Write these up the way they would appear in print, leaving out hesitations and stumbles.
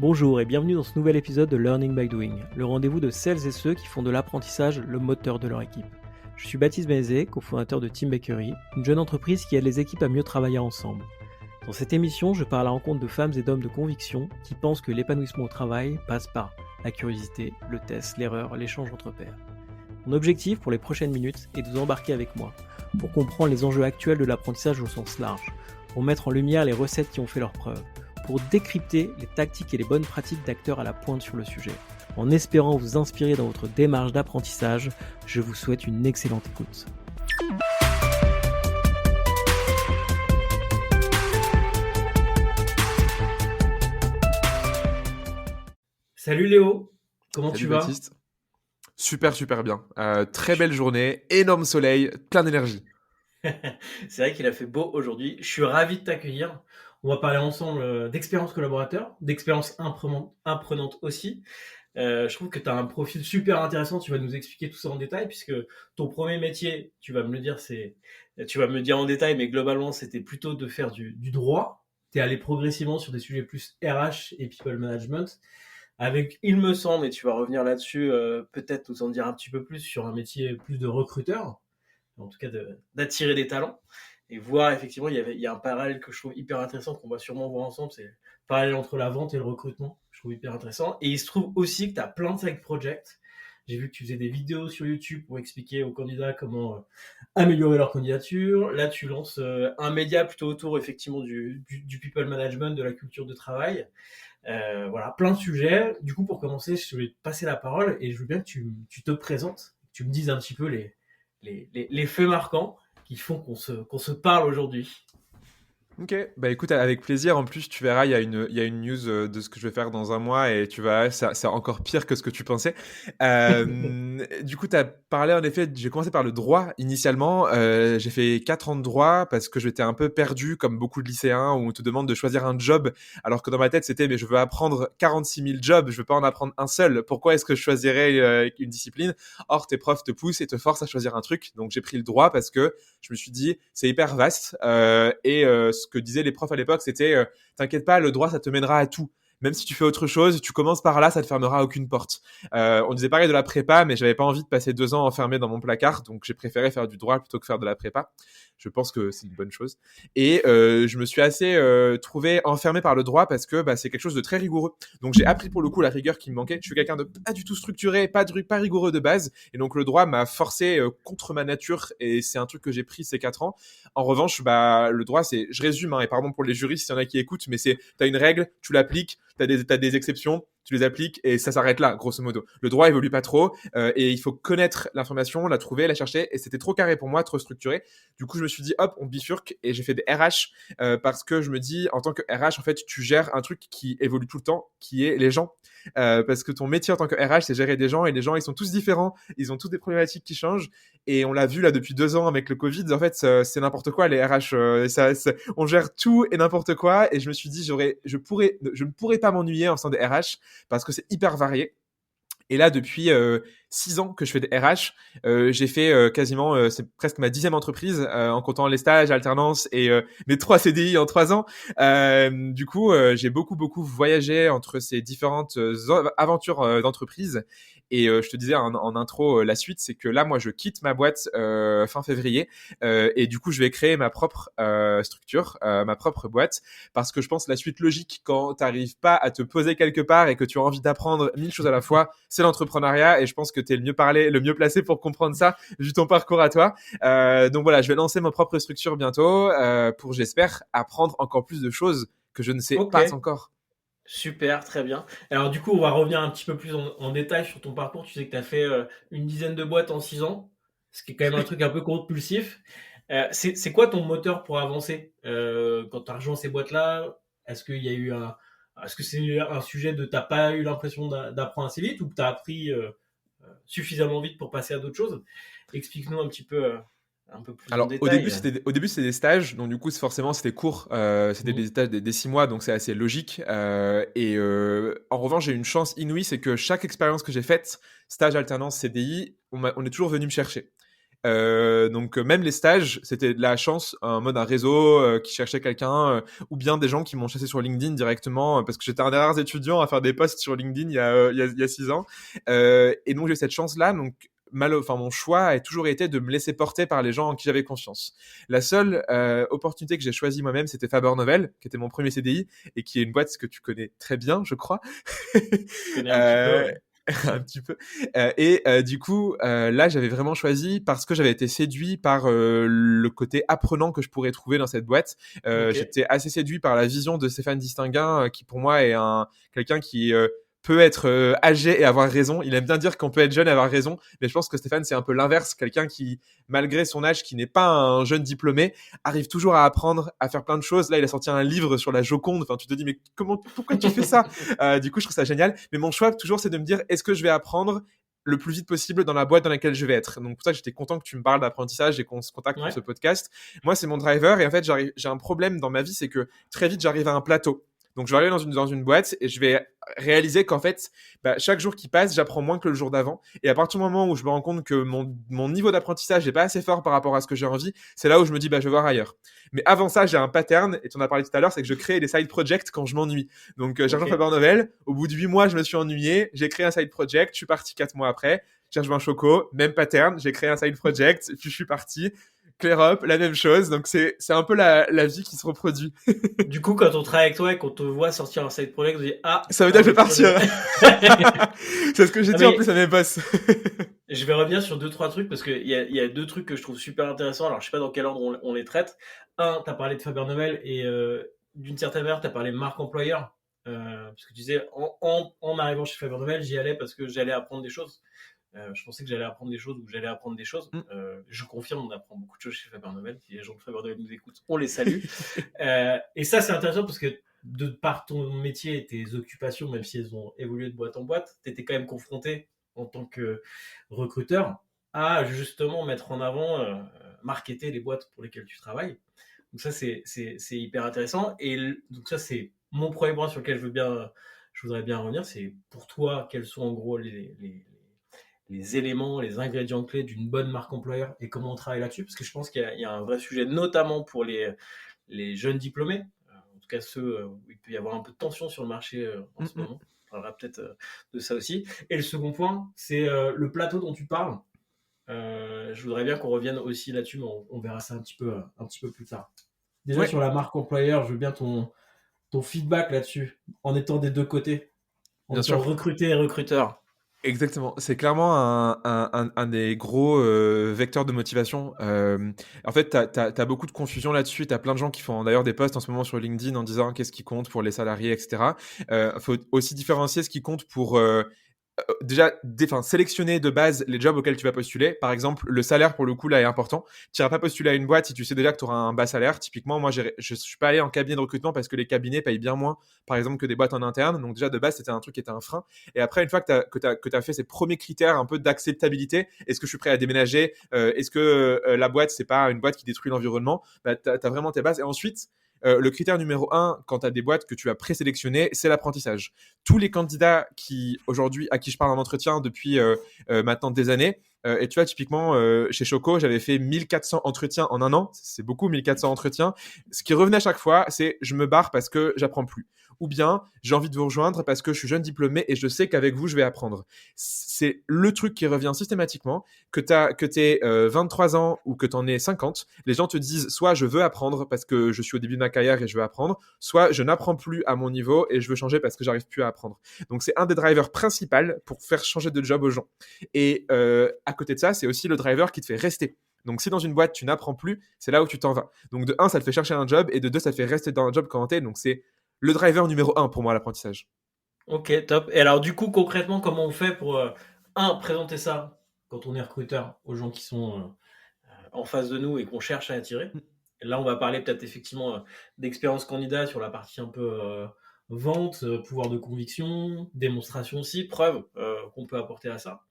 Bonjour et bienvenue dans ce nouvel épisode de Learning by Doing, le rendez-vous de celles et ceux qui font de l'apprentissage le moteur de leur équipe. Je suis Baptiste Bézé, cofondateur de Team Bakery, une jeune entreprise qui aide les équipes à mieux travailler ensemble. Dans cette émission, je pars à la rencontre de femmes et d'hommes de conviction qui pensent que l'épanouissement au travail passe par la curiosité, le test, l'erreur, l'échange entre pairs. Mon objectif pour les prochaines minutes est de vous embarquer avec moi pour comprendre les enjeux actuels de l'apprentissage au sens large, pour mettre en lumière les recettes qui ont fait leurs preuves, pour décrypter les tactiques et les bonnes pratiques d'acteurs à la pointe sur le sujet. En espérant vous inspirer dans votre démarche d'apprentissage, je vous souhaite une excellente écoute. Salut Léo, comment Salut tu vas? Baptiste. Super bien. Très belle journée, énorme soleil, plein d'énergie. C'est vrai qu'il a fait beau aujourd'hui. Je suis ravi de t'accueillir. On va parler ensemble d'expérience collaborateur, d'expérience imprenante aussi. Je trouve que tu as un profil super intéressant. Tu vas nous expliquer tout ça en détail, puisque ton premier métier, tu vas me le dire, tu vas me le dire en détail, mais globalement, c'était plutôt de faire du droit. Tu es allé progressivement sur des sujets plus RH et people management. Avec, il me semble, et tu vas revenir là-dessus, peut-être nous en dire un petit peu plus sur un métier plus de recruteur, en tout cas d'attirer des talents, et voir effectivement, il y a un parallèle que je trouve hyper intéressant, qu'on va sûrement voir ensemble, c'est le parallèle entre la vente et le recrutement, je trouve hyper intéressant. Et il se trouve aussi que tu as plein de side projects. J'ai vu que tu faisais des vidéos sur YouTube pour expliquer aux candidats comment améliorer leur candidature. Là, tu lances un média plutôt autour effectivement du people management, de la culture de travail. Voilà, plein de sujets. Du coup, pour commencer, je vais te passer la parole et je veux bien que tu te présentes, que tu me dises un petit peu les faits marquants qui font qu'on se parle aujourd'hui. Ok, bah écoute, avec plaisir. En plus, tu verras, il y a une news de ce que je vais faire dans un mois et tu vas, c'est encore pire que ce que tu pensais. Du coup, tu as parlé, en effet, j'ai commencé par le droit initialement. J'ai fait 4 ans de droit parce que j'étais un peu perdu, comme beaucoup de lycéens, où on te demande de choisir un job, alors que dans ma tête, c'était, mais je veux apprendre 46 000 jobs, je veux pas en apprendre un seul. Pourquoi est-ce que je choisirais une discipline? Or, tes profs te poussent et te forcent à choisir un truc. Donc, j'ai pris le droit parce que je me suis dit, c'est hyper vaste. Ce que disaient les profs à l'époque, c'était t'inquiète pas, le droit, ça te mènera à tout. Même si tu fais autre chose, tu commences par là, ça te fermera aucune porte. On disait pareil de la prépa, mais j'avais pas envie de passer 2 ans enfermé dans mon placard, donc j'ai préféré faire du droit plutôt que faire de la prépa. Je pense que c'est une bonne chose. Et je me suis assez trouvé enfermé par le droit parce que c'est quelque chose de très rigoureux. Donc j'ai appris pour le coup la rigueur qui me manquait. Je suis quelqu'un de pas du tout structuré, pas rigoureux de base, et donc le droit m'a forcé contre ma nature, et c'est un truc que j'ai pris ces 4 ans. En revanche, le droit, c'est, je résume, et pardon pour les juristes s'il y en a qui écoutent, mais c'est, t'as une règle, tu l'appliques, t'as des exceptions, tu les appliques et ça s'arrête là, grosso modo. Le droit évolue pas trop et il faut connaître l'information, la trouver, la chercher, et c'était trop carré pour moi, trop structuré. Du coup, je me suis dit, hop, on bifurque, et j'ai fait des RH parce que je me dis, en tant que RH, en fait, tu gères un truc qui évolue tout le temps, qui est les gens. Parce que ton métier en tant que RH, c'est gérer des gens, et les gens, ils sont tous différents, ils ont tous des problématiques qui changent, et on l'a vu là depuis 2 ans avec le Covid. En fait, c'est n'importe quoi les RH. On gère tout et n'importe quoi, et je me suis dit, je ne pourrais pas m'ennuyer en faisant des RH parce que c'est hyper varié. Et là, depuis 6 ans que je fais des RH, j'ai fait quasiment, c'est presque ma 10e entreprise en comptant les stages, alternance et mes 3 CDI en 3 ans. Du coup, j'ai beaucoup voyagé entre ces différentes aventures d'entreprise. Et je te disais en intro, la suite, c'est que là, moi, je quitte ma boîte fin février, et du coup, je vais créer ma propre structure, ma propre boîte, parce que je pense la suite logique quand tu n'arrives pas à te poser quelque part et que tu as envie d'apprendre 1000 choses à la fois, c'est l'entrepreneuriat, et je pense que tu es le mieux placé pour comprendre ça, vu ton parcours à toi. Donc voilà, je vais lancer ma propre structure bientôt pour, j'espère, apprendre encore plus de choses que je ne sais Ok, pas encore. super, très bien. Alors du coup, on va revenir un petit peu plus en détail sur ton parcours. Tu sais que tu as fait une dizaine de boîtes en 6 ans, ce qui est quand même un truc un peu compulsif. C'est quoi ton moteur pour avancer quand tu as rejoint ces boîtes-là? Est-ce qu'il y a eu est-ce que c'est un sujet de t'as pas eu l'impression d'apprendre assez vite, ou que tu as appris suffisamment vite pour passer à d'autres choses? Explique-nous un peu plus en Alors détail. au début c'était des stages, donc du coup forcément c'était court, c'était des stages des 6 mois, donc c'est assez logique. En revanche, j'ai une chance inouïe, c'est que chaque expérience que j'ai faite, stage, alternance, CDI, on est toujours venu me chercher. Donc même les stages, c'était de la chance, en mode un réseau qui cherchait quelqu'un, ou bien des gens qui m'ont chassé sur LinkedIn directement, parce que j'étais un des rares étudiants à faire des posts sur LinkedIn il y a 6 ans. Et donc j'ai eu cette chance-là. Donc enfin mon choix a toujours été de me laisser porter par les gens en qui j'avais confiance. La seule opportunité que j'ai choisie moi-même, c'était Faber Novel, qui était mon premier CDI et qui est une boîte que tu connais très bien, je crois. Je connais un petit peu, ouais. Un petit peu. Du coup, là, j'avais vraiment choisi parce que j'avais été séduit par le côté apprenant que je pourrais trouver dans cette boîte. Ok. J'étais assez séduit par la vision de Stéphane Distinguin, qui pour moi est quelqu'un qui peut être âgé et avoir raison. Il aime bien dire qu'on peut être jeune et avoir raison, mais je pense que Stéphane, c'est un peu l'inverse. Quelqu'un qui, malgré son âge, qui n'est pas un jeune diplômé, arrive toujours à apprendre, à faire plein de choses. Là, il a sorti un livre sur la Joconde. Enfin, tu te dis, mais pourquoi tu fais ça? Du coup, je trouve ça génial. Mais mon choix, toujours, c'est de me dire, est-ce que je vais apprendre le plus vite possible dans la boîte dans laquelle je vais être. Donc, pour ça, j'étais content que tu me parles d'apprentissage et qu'on se contacte pour Ouais. ce podcast. Moi, c'est mon driver. Et en fait, j'ai un problème dans ma vie, c'est que très vite, j'arrive à un plateau. Donc, je vais arriver dans une boîte et je vais réaliser qu'en fait, chaque jour qui passe, j'apprends moins que le jour d'avant. Et à partir du moment où je me rends compte que mon niveau d'apprentissage n'est pas assez fort par rapport à ce que j'ai envie, c'est là où je me dis, je vais voir ailleurs. Mais avant ça, j'ai un pattern, et tu en as parlé tout à l'heure, c'est que je crée des side projects quand je m'ennuie. Donc, j'ai rejoint Ok. Faber Novel. Au bout de 8 mois, je me suis ennuyé. J'ai créé un side project. Je suis parti 4 mois après. J'ai rejoint Choco. Même pattern. J'ai créé un side project. Puis je suis parti. ClearUp, la même chose. Donc, c'est un peu la vie qui se reproduit. Du coup, quand on travaille avec toi et qu'on te voit sortir un side project, on dit ah, Ça veut t'as dire que je vais envie de changer. partir. C'est ce que j'ai Ah, dit en mais plus à mes boss. je vais revenir sur 2-3 trucs parce qu'il y a 2 trucs que je trouve super intéressants. Alors, je sais pas dans quel ordre on les traite. Un, tu as parlé de Faber Novel et d'une certaine manière, tu as parlé marque employeur. Parce que tu disais, en arrivant chez Faber Novel, j'y allais parce que j'allais apprendre des choses. Je pensais que j'allais apprendre des choses ou que j'allais apprendre des choses. Je confirme, on apprend beaucoup de choses chez Faber Novel. Si les gens de Faber Novel nous écoutent, on les salue. Et ça, c'est intéressant parce que de par ton métier et tes occupations, même si elles ont évolué de boîte en boîte, tu étais quand même confronté en tant que recruteur à justement mettre en avant, marketer les boîtes pour lesquelles tu travailles. Donc ça, c'est hyper intéressant. Et donc ça, c'est mon premier point sur lequel je voudrais bien revenir. C'est pour toi, quels sont en gros les éléments, les ingrédients clés d'une bonne marque employeur et comment on travaille là-dessus? Parce que je pense qu'il y a un vrai sujet, notamment pour les jeunes diplômés, en tout cas ceux où il peut y avoir un peu de tension sur le marché en ce moment. On parlera peut-être de ça aussi. Et le second point, c'est le plateau dont tu parles. Je voudrais bien qu'on revienne aussi là-dessus, mais on verra ça un petit peu plus tard. Déjà Ouais, sur la marque employeur, je veux bien ton feedback là-dessus, en étant des deux côtés, en bien étant sûr. recruté et recruteur. Exactement. C'est clairement un des gros vecteurs de motivation. En fait, t'as beaucoup de confusion là-dessus. T'as plein de gens qui font d'ailleurs des posts en ce moment sur LinkedIn en disant qu'est-ce qui compte pour les salariés, etc. Faut aussi différencier ce qui compte pour déjà sélectionner de base les jobs auxquels tu vas postuler. Par exemple, le salaire pour le coup là est important. Tu iras pas postuler à une boîte si tu sais déjà que tu auras un bas salaire. Typiquement, moi je suis pas allé en cabinet de recrutement parce que les cabinets payent bien moins par exemple que des boîtes en interne. Donc déjà de base c'était un truc qui était un frein. Et après une fois que t'as fait ces premiers critères un peu d'acceptabilité, est-ce que je suis prêt à déménager, est-ce que la boîte c'est pas une boîte qui détruit l'environnement, t'as vraiment tes bases. Et ensuite le critère numéro 1, quand tu as des boîtes que tu as présélectionnées, c'est l'apprentissage. Tous les candidats aujourd'hui, à qui je parle en entretien depuis maintenant des années, et tu vois, typiquement, chez Choco, j'avais fait 1400 entretiens en un an. C'est beaucoup, 1400 entretiens. Ce qui revenait à chaque fois, c'est je me barre parce que j'apprends plus. Ou bien, j'ai envie de vous rejoindre parce que je suis jeune diplômé et je sais qu'avec vous, je vais apprendre. C'est le truc qui revient systématiquement. Que t'aies 23 ans ou que t'en aies 50, les gens te disent soit je veux apprendre parce que je suis au début de ma carrière et je veux apprendre, soit je n'apprends plus à mon niveau et je veux changer parce que j'arrive plus à apprendre. Donc c'est un des drivers principaux pour faire changer de job aux gens. Et à côté de ça, c'est aussi le driver qui te fait rester. Donc si dans une boîte tu n'apprends plus, c'est là où tu t'en vas. Donc de 1, ça te fait chercher un job et de 2, ça te fait rester dans un job quand t'es. Donc c'est le driver numéro 1 pour moi, l'apprentissage. Ok, top. Et alors, du coup, concrètement, comment on fait pour, présenter ça quand on est recruteur aux gens qui sont en face de nous et qu'on cherche à attirer? Et là, on va parler peut-être effectivement d'expérience candidat sur la partie un peu vente, pouvoir de conviction, démonstration aussi, preuve qu'on peut apporter à ça.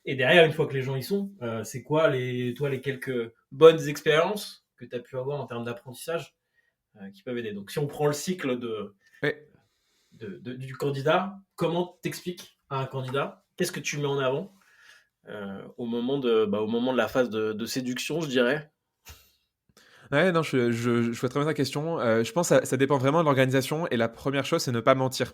Et derrière, une fois que les gens y sont, c'est quoi les quelques bonnes expériences que tu as pu avoir en termes d'apprentissage qui peuvent aider? Donc, si on prend le cycle Ouais. du candidat, comment t'expliques à un candidat, qu'est-ce que tu mets en avant au moment de la phase de séduction, je dirais. Ouais, non, je vois très bien ta question. Je pense que ça dépend vraiment de l'organisation et la première chose, c'est ne pas mentir.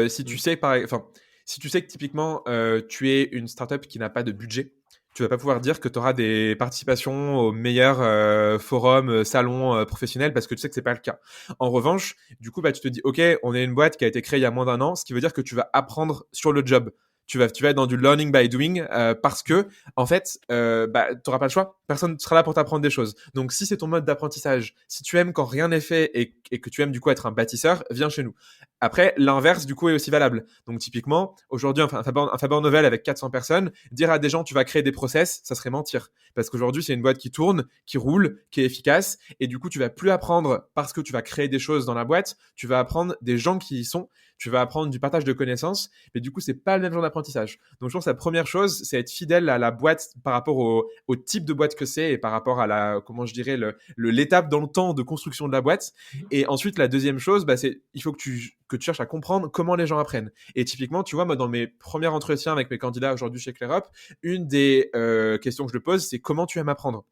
Si tu Mmh. sais enfin, si tu sais que typiquement, tu es une startup qui n'a pas de budget, tu vas pas pouvoir dire que tu auras des participations aux meilleurs, forums, salons, professionnels parce que tu sais que c'est pas le cas. En revanche, du coup, bah, tu te dis: «OK, on est une boîte qui a été créée il y a moins d'1 an», ce qui veut dire que tu vas apprendre sur le job. Tu vas être dans du learning by doing, parce que en fait, bah, tu auras pas le choix. Personne ne sera là pour t'apprendre des choses. Donc, si c'est ton mode d'apprentissage, si tu aimes quand rien n'est fait et que tu aimes du coup être un bâtisseur, viens chez nous. Après, l'inverse du coup est aussi valable. Donc, typiquement, aujourd'hui, un Faber Novel avec 400 personnes, dire à des gens tu vas créer des process, ça serait mentir. Parce qu'aujourd'hui, c'est une boîte qui tourne, qui roule, qui est efficace. Et du coup, tu vas plus apprendre parce que tu vas créer des choses dans la boîte. Tu vas apprendre des gens qui y sont. Tu vas apprendre du partage de connaissances. Mais du coup, c'est pas le même genre d'apprentissage. Donc, je pense que la première chose, c'est être fidèle à la boîte par rapport au type de boîte que c'est et par rapport à comment je dirais, l'étape dans le temps de construction de la boîte. Et ensuite, la deuxième chose, bah, c'est il faut que tu cherches à comprendre comment les gens apprennent. Et typiquement, tu vois, moi, dans mes premiers entretiens avec mes candidats aujourd'hui chez ClearUp, une des questions que je pose, c'est comment tu aimes apprendre.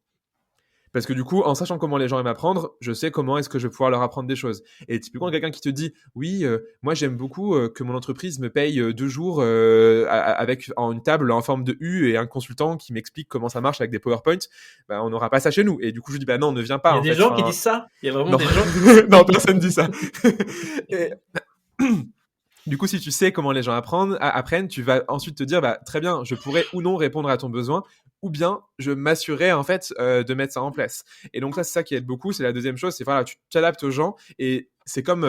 Parce que du coup, en sachant comment les gens aiment apprendre, je sais comment est-ce que je vais pouvoir leur apprendre des choses. Et typiquement, quelqu'un qui te dit, oui, moi j'aime beaucoup que mon entreprise me paye 2 jours avec une table en forme de U et un consultant qui m'explique comment ça marche avec des PowerPoint, bah, on n'aura pas ça chez nous. Et du coup, je dis, bah non, ne viens Il pas y a en des fait. gens qui Enfin, disent ça? Il y a vraiment non, des gens qui disent ça? non, personne dit ça. Et, du coup, si tu sais comment les gens apprennent, tu vas ensuite te dire, bah, très bien, je pourrais ou non répondre à ton besoin, ou bien je m'assurerai en fait de mettre ça en place. Et donc ça, c'est ça qui aide beaucoup. C'est la deuxième chose, c'est voilà, tu t'adaptes aux gens et c'est comme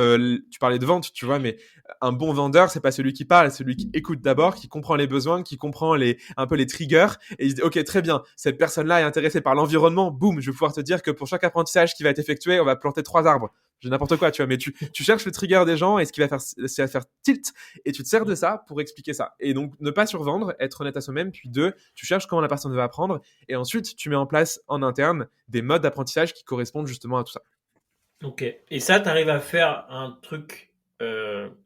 tu parlais de vente, tu vois, mais un bon vendeur, c'est pas celui qui parle, c'est celui qui écoute d'abord, qui comprend les besoins, qui comprend un peu les triggers et il se dit ok très bien, cette personne-là est intéressée par l'environnement, boum, je vais pouvoir te dire que pour chaque apprentissage qui va être effectué, on va planter 3 arbres. J'ai n'importe quoi, tu vois, mais tu cherches le trigger des gens et ce qui va faire, c'est à faire tilt et tu te sers de ça pour expliquer ça. Et donc, ne pas survendre, être honnête à soi-même, puis deux, tu cherches comment la personne va apprendre et ensuite, tu mets en place en interne des modes d'apprentissage qui correspondent justement à tout ça. Ok. Et ça, tu arrives à faire un truc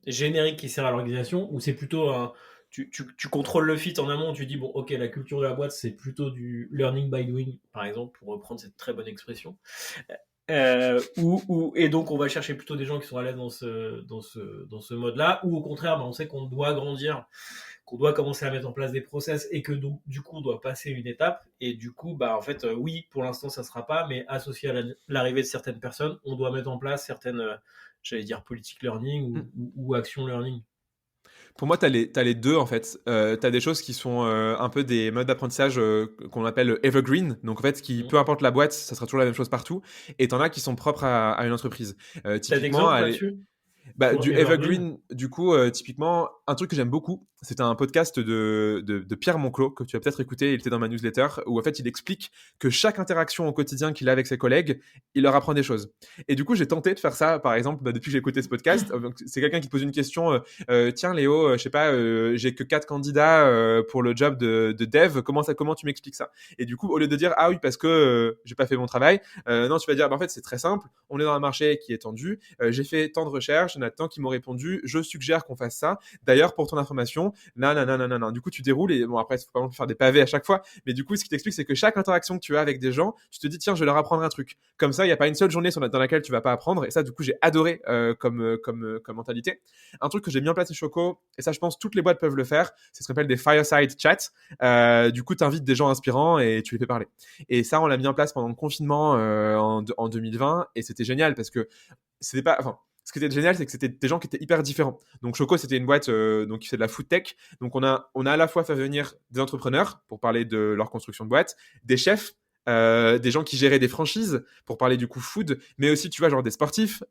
générique qui sert à l'organisation ou c'est plutôt un. Tu contrôles le fit en amont, tu dis, bon, ok, la culture de la boîte, c'est plutôt du learning by doing, par exemple, pour reprendre cette très bonne expression. Et donc, on va chercher plutôt des gens qui sont à l'aise dans ce mode-là, ou au contraire, bah, on sait qu'on doit grandir, qu'on doit commencer à mettre en place des process et que donc, du coup, on doit passer une étape. Et du coup, bah, en fait, oui, pour l'instant, ça ne sera pas, mais associé à l'arrivée de certaines personnes, on doit mettre en place certaines, j'allais dire, politique learning Mm. ou action learning. Pour moi, t'as les deux en fait. Tu as des choses qui sont un peu des modes d'apprentissage qu'on appelle evergreen. Donc en fait, Mmh. peu importe la boîte, ça sera toujours la même chose partout. Et t'en as qui sont propres à une entreprise. T'as Typiquement, d'exemples allez, là-dessus bah, sur du Evergreen? evergreen, du coup, typiquement, un truc que j'aime beaucoup, c'est un podcast de Pierre Monclos, que tu as peut-être écouté, il était dans ma newsletter, où en fait il explique que chaque interaction au quotidien qu'il a avec ses collègues, il leur apprend des choses. Et du coup, j'ai tenté de faire ça, par exemple, bah, depuis que j'ai écouté ce podcast. Donc, c'est quelqu'un qui te pose une question, tiens Léo, je sais pas, j'ai que 4 candidats pour le job de dev, comment tu m'expliques ça? Et du coup, au lieu de dire, ah oui, parce que j'ai pas fait mon travail, non, tu vas dire, bah, en fait, c'est très simple, on est dans un marché qui est tendu, j'ai fait tant de recherches, il y en a tant qui m'ont répondu, je suggère qu'on fasse ça. D'ailleurs, pour ton information, non. Du coup, tu déroules et bon, après, il faut pas faire des pavés à chaque fois, mais du coup, ce qui t'explique, c'est que chaque interaction que tu as avec des gens, tu te dis, tiens, je vais leur apprendre un truc. Comme ça, il n'y a pas une seule journée dans laquelle tu vas pas apprendre. Et ça, du coup, j'ai adoré comme mentalité. Un truc que j'ai mis en place chez Choco, et ça, je pense, toutes les boîtes peuvent le faire, c'est ce qu'on appelle des fireside chats. Du coup, tu invites des gens inspirants et tu les fais parler. Et ça, on l'a mis en place pendant le confinement en 2020 et c'était génial parce que c'était pas. Enfin, ce qui était génial, c'est que c'était des gens qui étaient hyper différents. Donc Choco, c'était une boîte donc qui fait de la food tech. Donc on a à la fois fait venir des entrepreneurs pour parler de leur construction de boîte, des chefs, des gens qui géraient des franchises pour parler du coup food, mais aussi tu vois genre des sportifs,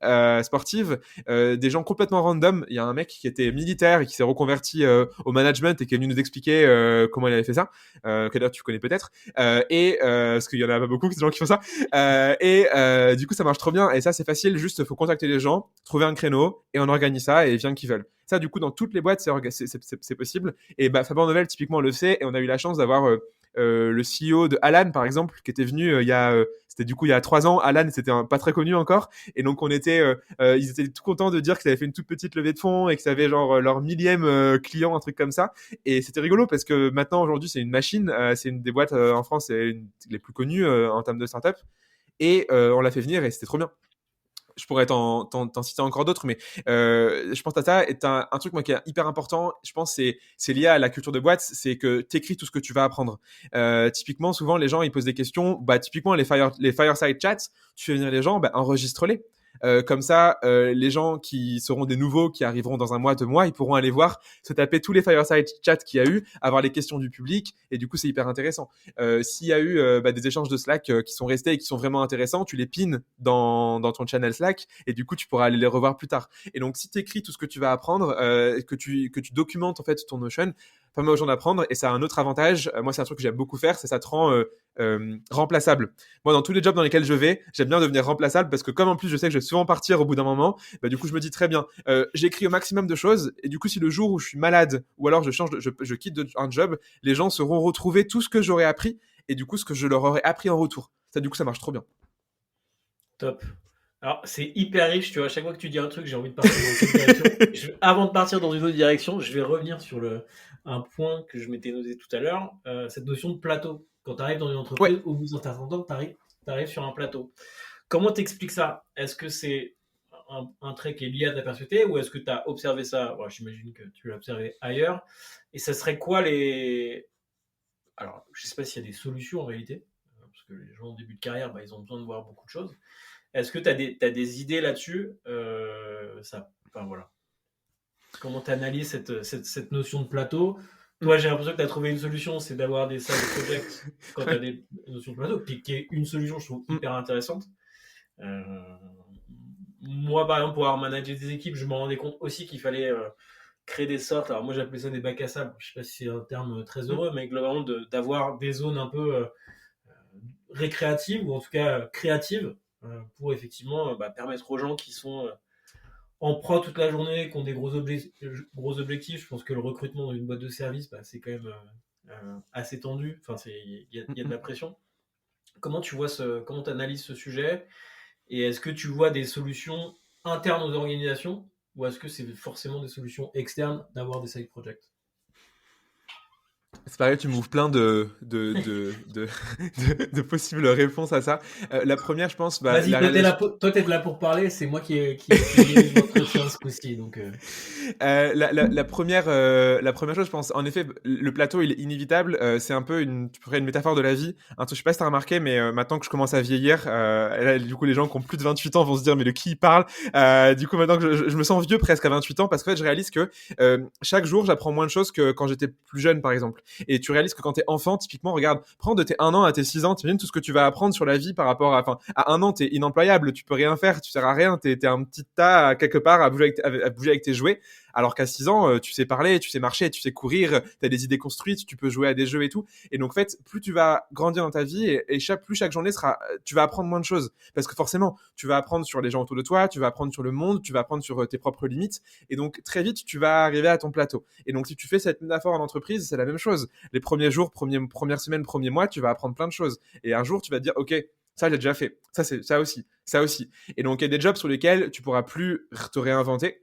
sportives, des gens complètement random. Il y a un mec qui était militaire et qui s'est reconverti au management et qui est venu nous expliquer comment il avait fait ça, que d'ailleurs tu connais peut-être, parce qu'il y en a pas beaucoup des gens qui font ça, du coup ça marche trop bien et ça c'est facile, juste faut contacter les gens, trouver un créneau et on organise ça et viens qu'ils veulent. Ça du coup dans toutes les boîtes c'est possible et bah Faber Novel typiquement le sait et on a eu la chance d'avoir le CEO de Alan, par exemple, qui était venu c'était du coup il y a 3 ans. Alan, c'était pas très connu encore. Et donc, ils étaient tout contents de dire qu'ils avaient fait une toute petite levée de fonds et que ça avait genre leur millième client, un truc comme ça. Et c'était rigolo parce que maintenant, aujourd'hui, c'est une machine. C'est une des boîtes en France les plus connues en termes de startup. Et on l'a fait venir et c'était trop bien. Je pourrais t'en citer encore d'autres, mais je pense que ça est un truc moi qui est hyper important. Je pense que c'est lié à la culture de boîte, c'est que t'écris tout ce que tu vas apprendre. Typiquement, souvent les gens ils posent des questions. Bah typiquement les fireside chats, tu fais venir les gens, bah enregistre-les. Comme ça, les gens qui seront des nouveaux, qui arriveront dans 1 mois, 2 mois, ils pourront aller voir, se taper tous les fireside chats qu'il y a eu, avoir les questions du public, et du coup, c'est hyper intéressant. S'il y a eu des échanges de Slack qui sont restés et qui sont vraiment intéressants, tu les pines dans ton channel Slack, et du coup, tu pourras aller les revoir plus tard. Et donc, si tu écris tout ce que tu vas apprendre, que tu documentes en fait ton Notion, permet aux gens d'apprendre, et ça a un autre avantage. Moi, c'est un truc que j'aime beaucoup faire, c'est ça te rend remplaçable. Moi, dans tous les jobs dans lesquels je vais, j'aime bien devenir remplaçable parce que comme en plus je sais que je vais souvent partir au bout d'un moment, bah, du coup je me dis très bien, j'écris au maximum de choses et du coup si le jour où je suis malade ou alors je quitte un job, les gens sauront retrouver tout ce que j'aurais appris et du coup ce que je leur aurais appris en retour. Ça du coup ça marche trop bien. Top. Alors, c'est hyper riche, tu vois. À chaque fois que tu dis un truc, j'ai envie de partir dans une direction. Avant de partir dans une autre direction, je vais revenir sur un point que je m'étais noté tout à l'heure, cette notion de plateau. Quand tu arrives dans une entreprise, Ouais. au bout d'un certain temps, tu arrives sur un plateau. Comment t'expliques ça? Est-ce que c'est un trait qui est lié à ta personnalité ou est-ce que tu as observé ça? Bon, j'imagine que tu l'as observé ailleurs. Et ça serait quoi les... Alors, je sais pas s'il y a des solutions en réalité, parce que les gens en début de carrière, bah, ils ont besoin de voir beaucoup de choses. Est-ce que tu as des idées là-dessus enfin, voilà. Comment tu analyses cette notion de plateau? Toi, j'ai l'impression que tu as trouvé une solution, c'est d'avoir des side projects quand tu as des notions de plateau, qui est une solution, je trouve, hyper intéressante. Euh, Moi, par exemple, pour avoir managé des équipes, je me rendais compte aussi qu'il fallait créer des sortes. Alors, moi, j'appelais ça des bacs à sable. Je sais pas si c'est un terme très heureux, mais globalement, d'avoir des zones un peu récréatives ou en tout cas créatives pour effectivement permettre aux gens qui sont en pro toute la journée, qui ont des gros objectifs. Je pense que le recrutement dans une boîte de service, c'est quand même assez tendu. Enfin, il y a de la pression. Comment tu vois comment tu analyses ce sujet et est-ce que tu vois des solutions internes aux organisations ou est-ce que c'est forcément des solutions externes d'avoir des side projects? C'est pareil, tu m'ouvres plein de possibles réponses à ça. La première, je pense, bah, Vas-y, la réalisation. toi, t'es là pour parler, c'est moi qui dirige l'entretien ce coup-ci. Donc, La première chose, je pense, en effet, le plateau, il est inévitable. C'est un peu une métaphore de la vie. Un truc, je sais pas si t'as remarqué, mais maintenant que je commence à vieillir, et là, du coup, les gens qui ont plus de 28 ans vont se dire, mais de qui il parle? Du coup, maintenant que je me sens vieux presque à 28 ans, parce qu'en fait, je réalise que chaque jour, j'apprends moins de choses que quand j'étais plus jeune, par exemple. Et tu réalises que quand t'es enfant, typiquement, regarde, prends de tes 1 an à tes 6 ans, t'imagines tout ce que tu vas apprendre sur la vie par rapport à 1 an, t'es inemployable, tu peux rien faire, tu sers à rien, t'es un petit tas quelque part à bouger avec tes jouets. Alors qu'à 6 ans, tu sais parler, tu sais marcher, tu sais courir, tu as des idées construites, tu peux jouer à des jeux et tout. Et donc, en fait, plus tu vas grandir dans ta vie et plus chaque journée tu vas apprendre moins de choses. Parce que forcément, tu vas apprendre sur les gens autour de toi, tu vas apprendre sur le monde, tu vas apprendre sur tes propres limites. Et donc, très vite, tu vas arriver à ton plateau. Et donc, si tu fais cette métaphore en entreprise, c'est la même chose. Les premiers jours, premières semaines, premiers mois, tu vas apprendre plein de choses. Et un jour, tu vas te dire, OK, ça, j'ai déjà fait. Ça, c'est ça aussi. Ça aussi. Et donc, il y a des jobs sur lesquels tu pourras plus te réinventer.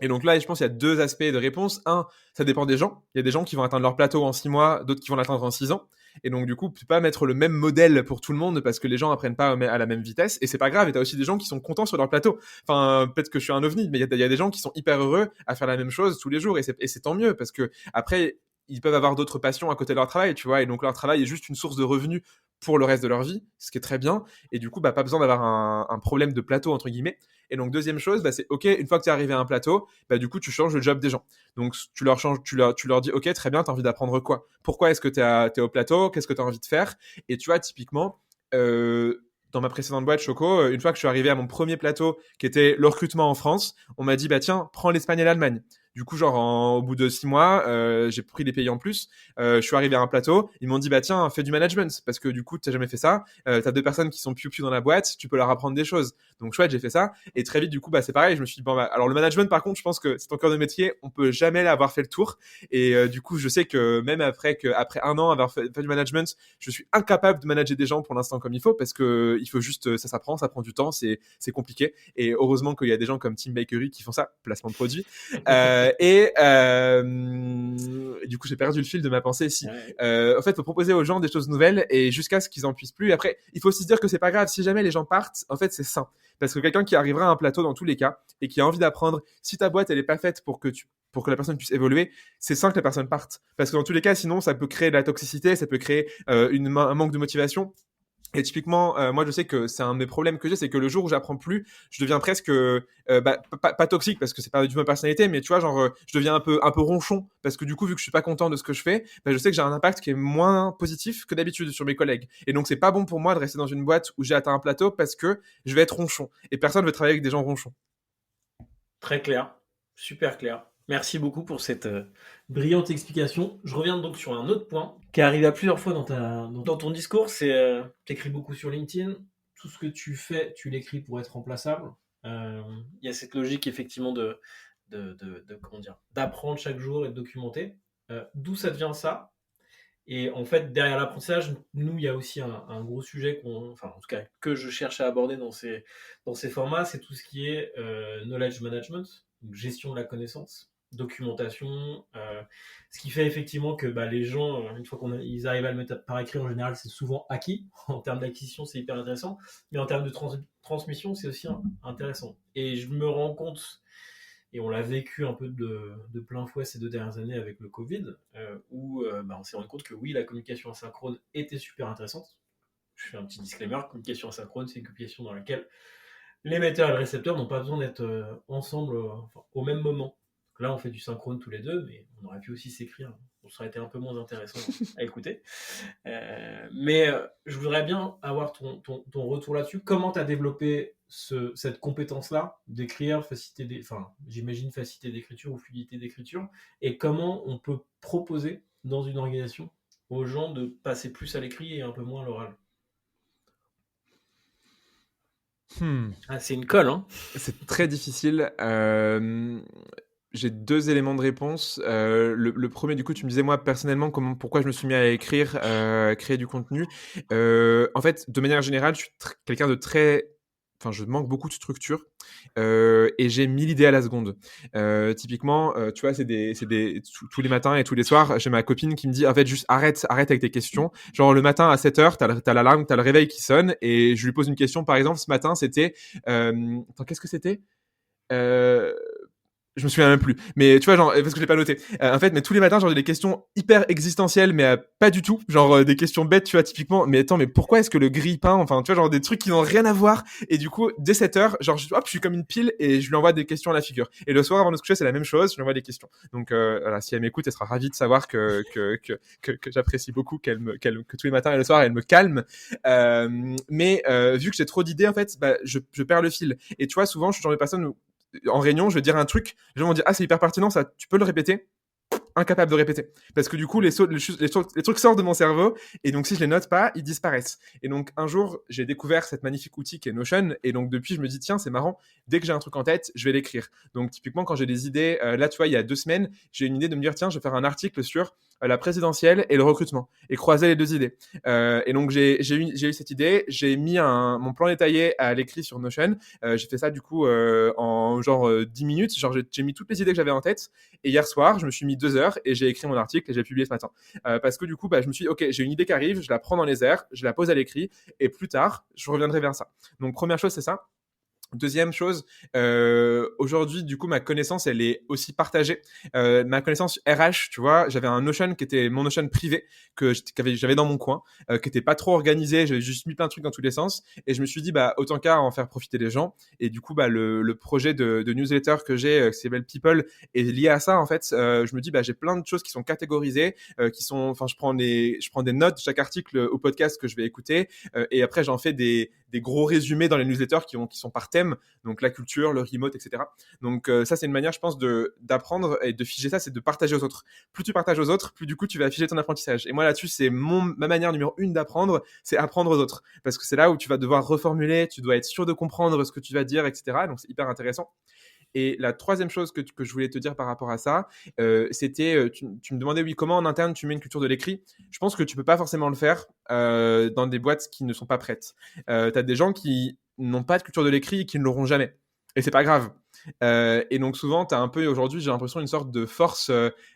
Et donc là, je pense qu'il y a 2 aspects de réponse. Un, ça dépend des gens. Il y a des gens qui vont atteindre leur plateau en 6 mois, d'autres qui vont l'atteindre en 6 ans. Et donc, du coup, tu peux pas mettre le même modèle pour tout le monde parce que les gens apprennent pas à la même vitesse. Et c'est pas grave. Et t'as aussi des gens qui sont contents sur leur plateau. Enfin, peut-être que je suis un ovni, mais il y a des gens qui sont hyper heureux à faire la même chose tous les jours. Et c'est tant mieux parce que après, ils peuvent avoir d'autres passions à côté de leur travail, tu vois. Et donc, leur travail est juste une source de revenus pour le reste de leur vie, ce qui est très bien. Et du coup, pas besoin d'avoir un problème de plateau, entre guillemets. Et donc, deuxième chose, c'est OK, une fois que tu es arrivé à un plateau, du coup, tu changes le job des gens. Donc, tu leur dis, OK, très bien, tu as envie d'apprendre quoi? Pourquoi est-ce que tu es au plateau? Qu'est-ce que tu as envie de faire? Et tu vois, typiquement, dans ma précédente boîte, Choco, une fois que je suis arrivé à mon premier plateau, qui était le recrutement en France, on m'a dit, tiens, prends l'Espagne et l'Allemagne. Du coup, genre, au bout de 6 mois, j'ai pris des pays en plus. Je suis arrivé à un plateau. Ils m'ont dit, bah tiens, fais du management parce que du coup, t'as jamais fait ça. T'as 2 personnes qui sont piou-piou dans la boîte. Tu peux leur apprendre des choses. Donc chouette, j'ai fait ça. Et très vite, du coup, bah c'est pareil. Je me suis dit, bon, bah, alors le management, par contre, je pense que c'est ton cœur de métier. On peut jamais l'avoir fait le tour. Et du coup, je sais que même après 1 an avoir fait du management, je suis incapable de manager des gens pour l'instant comme il faut parce que il faut juste, ça s'apprend, ça prend du temps, c'est compliqué. Et heureusement qu'il y a des gens comme Tim Bakery qui font ça, placement de produit. Du coup, j'ai perdu le fil de ma pensée ici. En fait, il faut proposer aux gens des choses nouvelles et jusqu'à ce qu'ils en puissent plus. Et après, il faut aussi se dire que c'est pas grave si jamais les gens partent. En fait, c'est sain parce que quelqu'un qui arrivera à un plateau dans tous les cas et qui a envie d'apprendre, si ta boîte elle est pas faite pour que la personne puisse évoluer, c'est sain que la personne parte. Parce que dans tous les cas, sinon, ça peut créer de la toxicité, ça peut créer un manque de motivation. Et typiquement, moi, je sais que c'est un de mes problèmes que j'ai, c'est que le jour où j'apprends plus, je deviens presque, pas toxique parce que c'est pas du tout ma personnalité, mais tu vois, genre, je deviens un peu ronchon parce que du coup, vu que je suis pas content de ce que je fais, bah, je sais que j'ai un impact qui est moins positif que d'habitude sur mes collègues. Et donc, c'est pas bon pour moi de rester dans une boîte où j'ai atteint un plateau parce que je vais être ronchon. Et personne veut travailler avec des gens ronchons. Très clair, super clair. Merci beaucoup pour cette brillante explication. Je reviens donc sur un autre point qui arrive à plusieurs fois dans ton discours, c'est tu écris beaucoup sur LinkedIn, tout ce que tu fais, tu l'écris pour être remplaçable. Il y a cette logique effectivement comment dire, d'apprendre chaque jour et de documenter. D'où ça devient ça? Et en fait, derrière l'apprentissage, nous, il y a aussi un gros sujet enfin, en tout cas, que je cherche à aborder dans ces formats, c'est tout ce qui est knowledge management, donc gestion de la connaissance, documentation, ce qui fait effectivement que bah, les gens, une fois qu'ils arrivent à le mettre par écrit, en général, c'est souvent acquis. En termes d'acquisition, c'est hyper intéressant, mais en termes de transmission, c'est aussi intéressant. Et je me rends compte, et on l'a vécu un peu de plein fouet ces 2 dernières années avec le Covid, où bah, on s'est rendu compte que oui, la communication asynchrone était super intéressante. Je fais un petit disclaimer, communication asynchrone, c'est une communication dans laquelle l'émetteur et le récepteur n'ont pas besoin d'être ensemble enfin, au même moment. Donc là, on fait du synchrone tous les deux, mais on aurait pu aussi s'écrire. Ça aurait été un peu moins intéressant à écouter. Mais je voudrais bien avoir ton retour là-dessus. Comment tu as développé cette compétence-là d'écrire, j'imagine facilité d'écriture ou fluidité d'écriture, et comment on peut proposer dans une organisation aux gens de passer plus à l'écrit et un peu moins à l'oral? Ah, c'est une colle, hein? C'est très difficile. J'ai 2 éléments de réponse. Le 1er, du coup, tu me disais, moi, personnellement, pourquoi je me suis mis à écrire, créer du contenu. En fait, de manière générale, je suis quelqu'un de très... Enfin, je manque beaucoup de structure et j'ai 1000 idées à la seconde. Typiquement, tu vois, tous les matins et tous les soirs, j'ai ma copine qui me dit, en fait, juste arrête avec tes questions. Genre, le matin à 7h, t'as l'alarme, t'as le réveil qui sonne et je lui pose une question. Par exemple, ce matin, c'était... attends, qu'est-ce que c'était je me souviens même plus. Mais tu vois, genre, parce que j'ai pas noté. En fait, mais tous les matins, genre, j'ai des questions hyper existentielles, mais pas du tout. Genre, des questions bêtes, tu vois, typiquement. Mais attends, mais pourquoi est-ce que le grille-pain, enfin, tu vois, genre, des trucs qui n'ont rien à voir. Et du coup, dès 7h, genre, hop, je suis comme une pile et je lui envoie des questions à la figure. Et le soir, avant de se coucher, c'est la même chose, je lui envoie des questions. Donc, voilà, si elle m'écoute, elle sera ravie de savoir que j'apprécie beaucoup que tous les matins et le soir, elle me calme. Mais vu que j'ai trop d'idées, en fait, bah, je perds le fil. Et tu vois, souvent, je suis le genre de personne où, en réunion, je vais dire un truc, les gens vont dire ah c'est hyper pertinent, ça, tu peux le répéter, incapable de répéter parce que du coup les trucs sortent de mon cerveau et donc si je les note pas ils disparaissent. Et donc un jour j'ai découvert cette magnifique outil qui est Notion et donc depuis je me dis tiens c'est marrant, dès que j'ai un truc en tête je vais l'écrire. Donc typiquement quand j'ai des idées, là tu vois il y a 2 semaines j'ai une idée de me dire tiens je vais faire un article sur la présidentielle et le recrutement et croiser les 2 idées. Et donc j'ai eu cette idée, j'ai mis mon plan détaillé à l'écrit sur Notion. J'ai fait ça du coup en genre 10 minutes, genre j'ai mis toutes les idées que j'avais en tête et hier soir je me suis mis 2 heures et j'ai écrit mon article et j'ai publié ce matin. Parce que du coup, je me suis dit, ok, j'ai une idée qui arrive, je la prends dans les airs, je la pose à l'écrit et plus tard, je reviendrai vers ça. Donc, première chose, c'est ça. Deuxième chose, aujourd'hui, du coup, ma connaissance, elle est aussi partagée. Ma connaissance RH, tu vois, j'avais un Notion qui était mon Notion privé que j'avais dans mon coin, qui était pas trop organisé. J'avais juste mis plein de trucs dans tous les sens, et je me suis dit, bah, autant qu'à en faire profiter les gens. Et du coup, bah, le projet de newsletter que j'ai, qui s'appelle People, est lié à ça en fait. Je me dis, bah, j'ai plein de choses qui sont catégorisées, enfin, je prends des notes de chaque article au podcast que je vais écouter, et après j'en fais des gros résumés dans les newsletters qui sont par thème, donc la culture, le remote, etc. Donc ça, c'est une manière, je pense, d'apprendre et de figer ça, c'est de partager aux autres. Plus tu partages aux autres, plus du coup, tu vas figer ton apprentissage. Et moi, là-dessus, c'est ma manière numéro 1 d'apprendre, c'est apprendre aux autres. Parce que c'est là où tu vas devoir reformuler, tu dois être sûr de comprendre ce que tu vas dire, etc. Donc c'est hyper intéressant. Et la troisième chose que je voulais te dire par rapport à ça, c'était, tu me demandais, oui, comment en interne tu mets une culture de l'écrit. Je pense que tu peux pas forcément le faire dans des boîtes qui ne sont pas prêtes. Tu as des gens qui n'ont pas de culture de l'écrit et qui ne l'auront jamais. Et c'est pas grave. Et donc souvent, tu as un peu aujourd'hui, j'ai l'impression, une sorte de force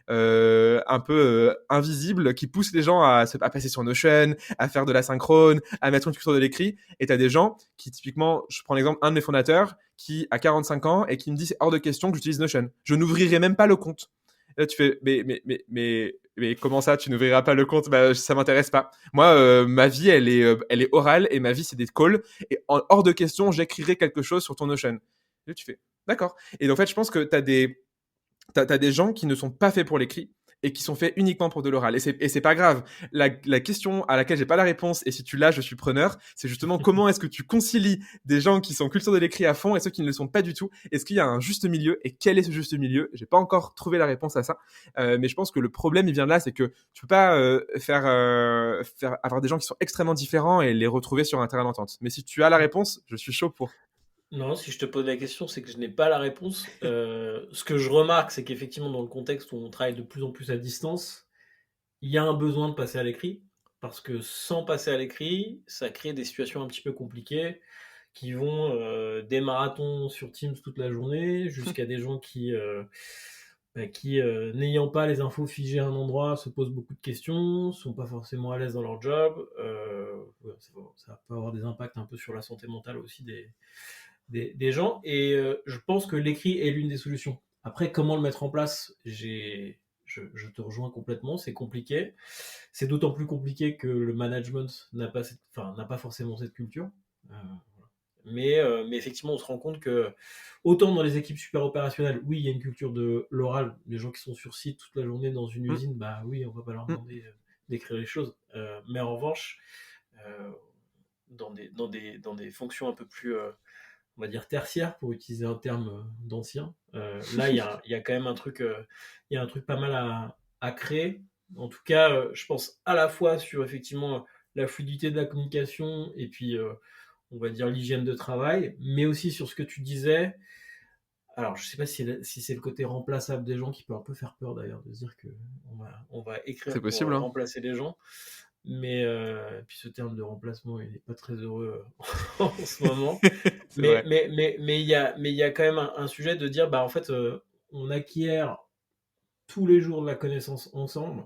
un peu invisible qui pousse les gens à passer sur Notion, à faire de la synchrone, à mettre une culture de l'écrit. Et tu as des gens qui, typiquement, je prends l'exemple, un de mes fondateurs qui a 45 ans et qui me dit c'est hors de question que j'utilise Notion. Je n'ouvrirai même pas le compte. Et là, tu fais, mais comment ça, tu n'ouvriras pas le compte? Bah, ça m'intéresse pas. Moi, ma vie, elle est orale et ma vie, c'est des calls. Et hors de question, j'écrirai quelque chose sur ton Notion. Et là, tu fais, d'accord. Et en fait, je pense que t'as des gens qui ne sont pas faits pour l'écrit et qui sont faits uniquement pour de l'oral. Et c'est pas grave. La question à laquelle j'ai pas la réponse, et si tu l'as, je suis preneur, c'est justement comment est-ce que tu concilies des gens qui sont culture de l'écrit à fond et ceux qui ne le sont pas du tout. Est-ce qu'il y a un juste milieu et quel est ce juste milieu? J'ai pas encore trouvé la réponse à ça, mais je pense que le problème il vient de là, c'est que tu peux pas faire avoir des gens qui sont extrêmement différents et les retrouver sur un terrain d'entente. Mais si tu as la réponse, je suis chaud pour. Non, si je te pose la question, c'est que je n'ai pas la réponse. Ce que je remarque, c'est qu'effectivement, dans le contexte où on travaille de plus en plus à distance, il y a un besoin de passer à l'écrit. Parce que sans passer à l'écrit, ça crée des situations un petit peu compliquées qui vont des marathons sur Teams toute la journée, jusqu'à des gens qui n'ayant pas les infos figées à un endroit, se posent beaucoup de questions, sont pas forcément à l'aise dans leur job. Ouais, ça peut avoir des impacts un peu sur la santé mentale aussi des gens. Et je pense que l'écrit est l'une des solutions. Après, comment le mettre en place, je te rejoins complètement, c'est compliqué. C'est d'autant plus compliqué que le management n'a pas forcément cette culture. Euh, mais effectivement, on se rend compte que autant dans les équipes super opérationnelles, oui, il y a une culture de l'oral. Les gens qui sont sur site toute la journée dans une Mm, usine, bah oui, on va pas leur mm. demander d'écrire les choses. Mais en revanche, euh, dans des fonctions un peu plus on va dire tertiaire pour utiliser un terme d'ancien. Là, il y a quand même il y a un truc pas mal à créer. En tout cas, je pense à la fois sur effectivement la fluidité de la communication et puis on va dire l'hygiène de travail, mais aussi sur ce que tu disais. Alors, je sais pas si c'est le côté remplaçable des gens qui peut un peu faire peur d'ailleurs, de se dire que on va écrire C'est pour possible, hein. remplacer les gens. Mais puis ce terme de remplacement, il n'est pas très heureux en ce moment. C'est vrai. Mais il y a quand même un sujet de dire, bah, en fait, on acquiert tous les jours de la connaissance ensemble.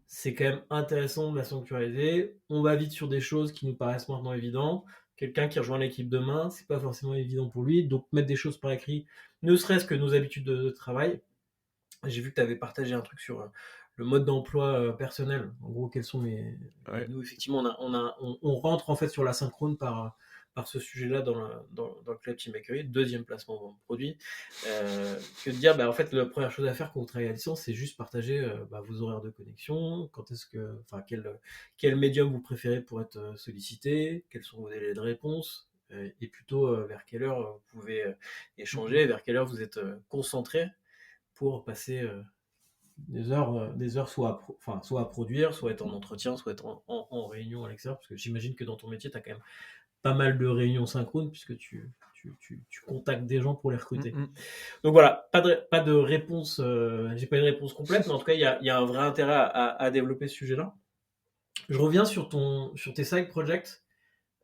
C'est quand même intéressant de la sanctuariser. On va vite sur des choses qui nous paraissent maintenant évidentes. Quelqu'un qui rejoint l'équipe demain, c'est pas forcément évident pour lui. Donc mettre des choses par écrit, ne serait-ce que nos habitudes de travail. J'ai vu que tu avais partagé un truc sur le mode d'emploi personnel. En gros, quels sont et Ouais. nous, effectivement, on rentre en fait sur la synchrone par ce sujet-là dans le club Team Bakery, deuxième placement produit, que de dire, bah, en fait, la première chose à faire quand vous travaillez à distance, c'est juste partager bah, vos horaires de connexion, quel médium vous préférez pour être sollicité, quels sont vos délais de réponse, et plutôt vers quelle heure vous pouvez Mm, mm. échanger, vers quelle heure vous êtes concentré pour passer des heures soit à produire, soit être en entretien, soit être en réunion à l'extérieur, parce que j'imagine que dans ton métier, tu as quand même pas mal de réunions synchrones, puisque tu contactes des gens pour les Mm, recruter. mm. Donc voilà, pas de réponse, j'ai pas une réponse complète, mais en tout cas, il y a un vrai intérêt à développer ce sujet-là. Je reviens sur tes side projects.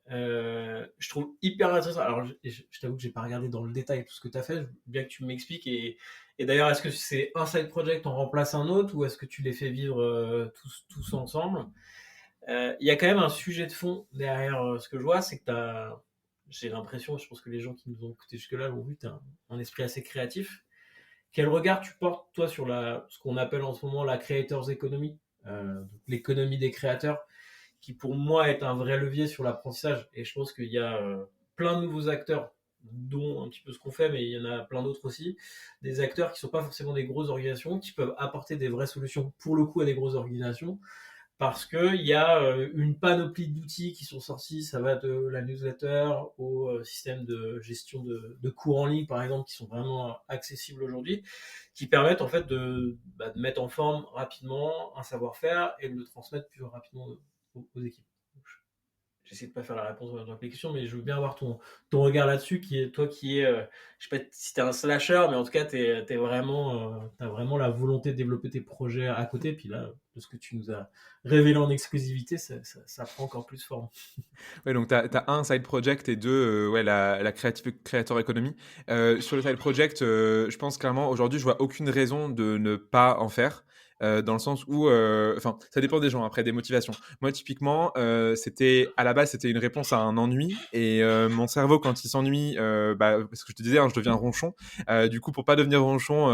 Je trouve hyper intéressant. Alors, je t'avoue que j'ai pas regardé dans le détail tout ce que tu as fait. Bien que tu m'expliques. Et d'ailleurs, est-ce que c'est un side project en remplace un autre ou est-ce que tu les fais vivre tous ensemble? Il y a quand même un sujet de fond derrière ce que je vois, c'est que j'ai l'impression, je pense que les gens qui nous ont écoutés jusque-là l'ont vu, tu as un esprit assez créatif. Quel regard tu portes, toi, sur ce qu'on appelle en ce moment la creators economy, donc l'économie des créateurs, qui pour moi est un vrai levier sur l'apprentissage. Et je pense qu'il y a plein de nouveaux acteurs, dont un petit peu ce qu'on fait, mais il y en a plein d'autres aussi, des acteurs qui ne sont pas forcément des grosses organisations, qui peuvent apporter des vraies solutions pour le coup à des grosses organisations, parce que il y a une panoplie d'outils qui sont sortis. Ça va de la newsletter au système de gestion de cours en ligne, par exemple, qui sont vraiment accessibles aujourd'hui, qui permettent en fait de mettre en forme rapidement un savoir-faire et de le transmettre plus rapidement aux équipes. J'essaie de pas faire la réponse dans la question, mais je veux bien avoir ton regard là-dessus, qui est toi qui est, je sais pas si t'es un slasher, mais en tout cas t'es vraiment, t'as vraiment la volonté de développer tes projets à côté. Puis là, de ce que tu nous as révélé en exclusivité, ça prend encore plus forme. Ouais, donc tu as un side project et deux, ouais, la creative creator economy. Sur le side project, je pense clairement, aujourd'hui, je vois aucune raison de ne pas en faire. Dans le sens où, enfin, ça dépend des gens, après, des motivations. Moi, typiquement, c'était, à la base, c'était une réponse à un ennui. Et mon cerveau, quand il s'ennuie, bah, parce que je te disais, hein, je deviens ronchon. Du coup, pour pas devenir ronchon,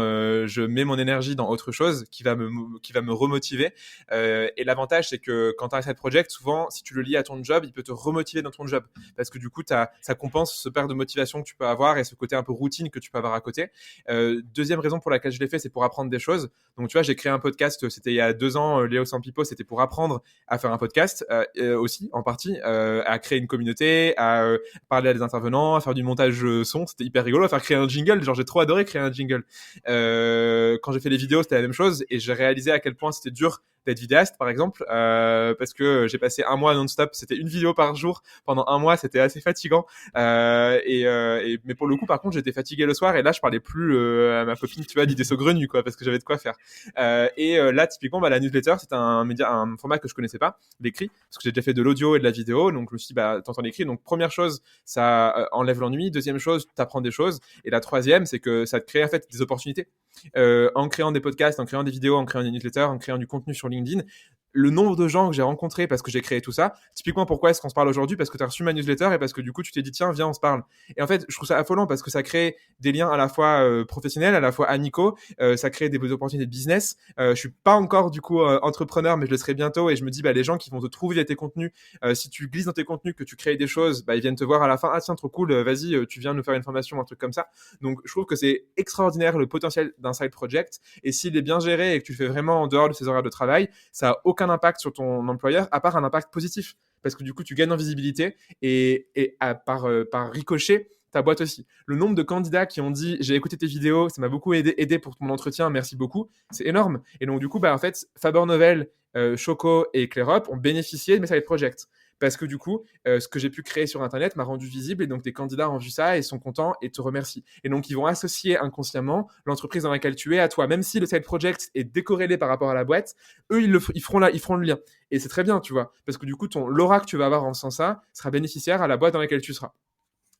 je mets mon énergie dans autre chose qui va me remotiver. Et l'avantage, c'est que quand tu as un side project, souvent, si tu le lis à ton job, il peut te remotiver dans ton job. Parce que du coup, ça compense ce perte de motivation que tu peux avoir et ce côté un peu routine que tu peux avoir à côté. Deuxième raison pour laquelle je l'ai fait, c'est pour apprendre des choses. Donc, tu vois, j'ai créé un podcast, c'était il y a 2 ans, Léo Sampipo, c'était pour apprendre à faire un podcast aussi, en partie, à créer une communauté, à parler à des intervenants, à faire du montage son. C'était hyper rigolo, à faire créer un jingle. Genre, j'ai trop adoré créer un jingle. Quand j'ai fait les vidéos, c'était la même chose et j'ai réalisé à quel point c'était dur d'être vidéaste par exemple parce que j'ai passé un mois non-stop, c'était une vidéo par jour pendant un mois, c'était assez fatigant mais pour le coup par contre j'étais fatigué le soir et là je parlais plus à ma copine, tu vois, d'idées saugrenues quoi, parce que j'avais de quoi faire là typiquement bah, la newsletter c'est un média, un format que je connaissais pas, l'écrit, parce que j'ai déjà fait de l'audio et de la vidéo, donc je me suis dit bah t'entends l'écrit, donc première chose ça enlève l'ennui, deuxième chose t'apprends des choses et la troisième c'est que ça te crée en fait des opportunités en créant des podcasts, en créant des vidéos, en créant des newsletters, en créant du contenu sur LinkedIn. Le nombre de gens que j'ai rencontrés parce que j'ai créé tout ça, typiquement pourquoi est-ce qu'on se parle aujourd'hui? Parce que tu as reçu ma newsletter et parce que du coup tu t'es dit tiens viens on se parle. Et en fait je trouve ça affolant parce que ça crée des liens à la fois professionnels, à la fois amicaux, ça crée des opportunités de business. Je suis pas encore du coup entrepreneur mais je le serai bientôt et je me dis bah les gens qui vont te trouver via tes contenus, si tu glisses dans tes contenus que tu crées des choses, bah ils viennent te voir à la fin, ah tiens trop cool, vas-y tu viens nous faire une formation, un truc comme ça. Donc je trouve que c'est extraordinaire le potentiel d'un side project et s'il est bien géré et que tu le fais vraiment en dehors de ses horaires de travail, ça a aucun impact sur ton employeur à part un impact positif parce que du coup tu gagnes en visibilité et par ricochet ta boîte aussi. Le nombre de candidats qui ont dit j'ai écouté tes vidéos, ça m'a beaucoup aidé pour mon entretien, merci beaucoup, c'est énorme. Et donc du coup bah en fait Faber Novel, Choco et ClearUp ont bénéficié de mes side projects parce que du coup, ce que j'ai pu créer sur Internet m'a rendu visible et donc tes candidats ont vu ça et sont contents et te remercient. Et donc, ils vont associer inconsciemment l'entreprise dans laquelle tu es à toi. Même si le side project est décorrélé par rapport à la boîte, eux, ils feront le lien. Et c'est très bien, tu vois, parce que du coup, l'aura que tu vas avoir en faisant ça sera bénéficiaire à la boîte dans laquelle tu seras.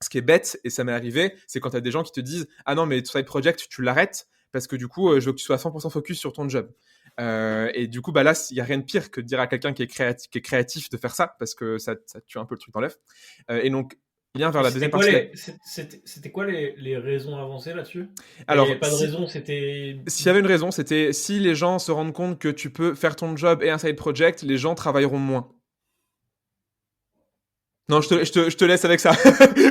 Ce qui est bête, et ça m'est arrivé, c'est quand tu as des gens qui te disent ah non, mais ton side project, tu l'arrêtes parce que du coup, je veux que tu sois à 100% focus sur ton job. Et du coup, bah là, il n'y a rien de pire que de dire à quelqu'un qui est créatif de faire ça, parce que ça tue un peu le truc dans l'œuf. Et donc, lien vers la deuxième partie. C'était quoi les raisons avancées là-dessus? Il n'y Alors, avait pas de raison, c'était... s'il y avait une raison, c'était si les gens se rendent compte que tu peux faire ton job et un side project, les gens travailleront moins. Non, je te laisse avec ça.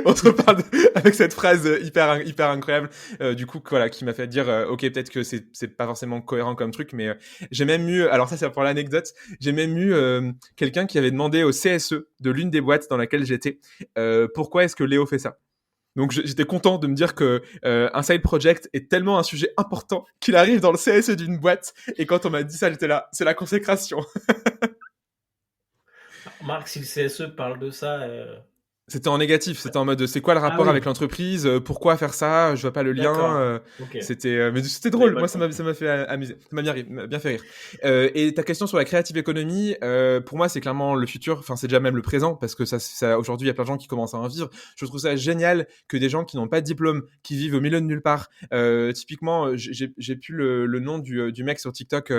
On se reparle avec cette phrase hyper incroyable. Du coup, voilà, qui m'a fait dire, ok, peut-être que c'est pas forcément cohérent comme truc, mais j'ai même eu, alors ça c'est pour l'anecdote, j'ai même eu quelqu'un qui avait demandé au CSE de l'une des boîtes dans laquelle j'étais, pourquoi est-ce que Léo fait ça. Donc j'étais content de me dire que un side project est tellement un sujet important qu'il arrive dans le CSE d'une boîte. Et quand on m'a dit ça, j'étais là, c'est la consécration. Marc, si le CSE parle de ça... C'était en négatif, c'était en mode c'est quoi le Ah rapport avec oui, l'entreprise, pourquoi faire ça, je vois pas le lien. d'accord. Ok. Mais c'était Je savais drôle, pas moi le ça m'a contexte. fait amuser, ça m'a bien fait rire. Et ta question sur la creative economy, pour moi c'est clairement le futur, enfin c'est déjà même le présent parce que ça aujourd'hui il y a plein de gens qui commencent à en vivre. Je trouve ça génial que des gens qui n'ont pas de diplôme, qui vivent au milieu de nulle part. Typiquement, j'ai plus le nom du mec sur TikTok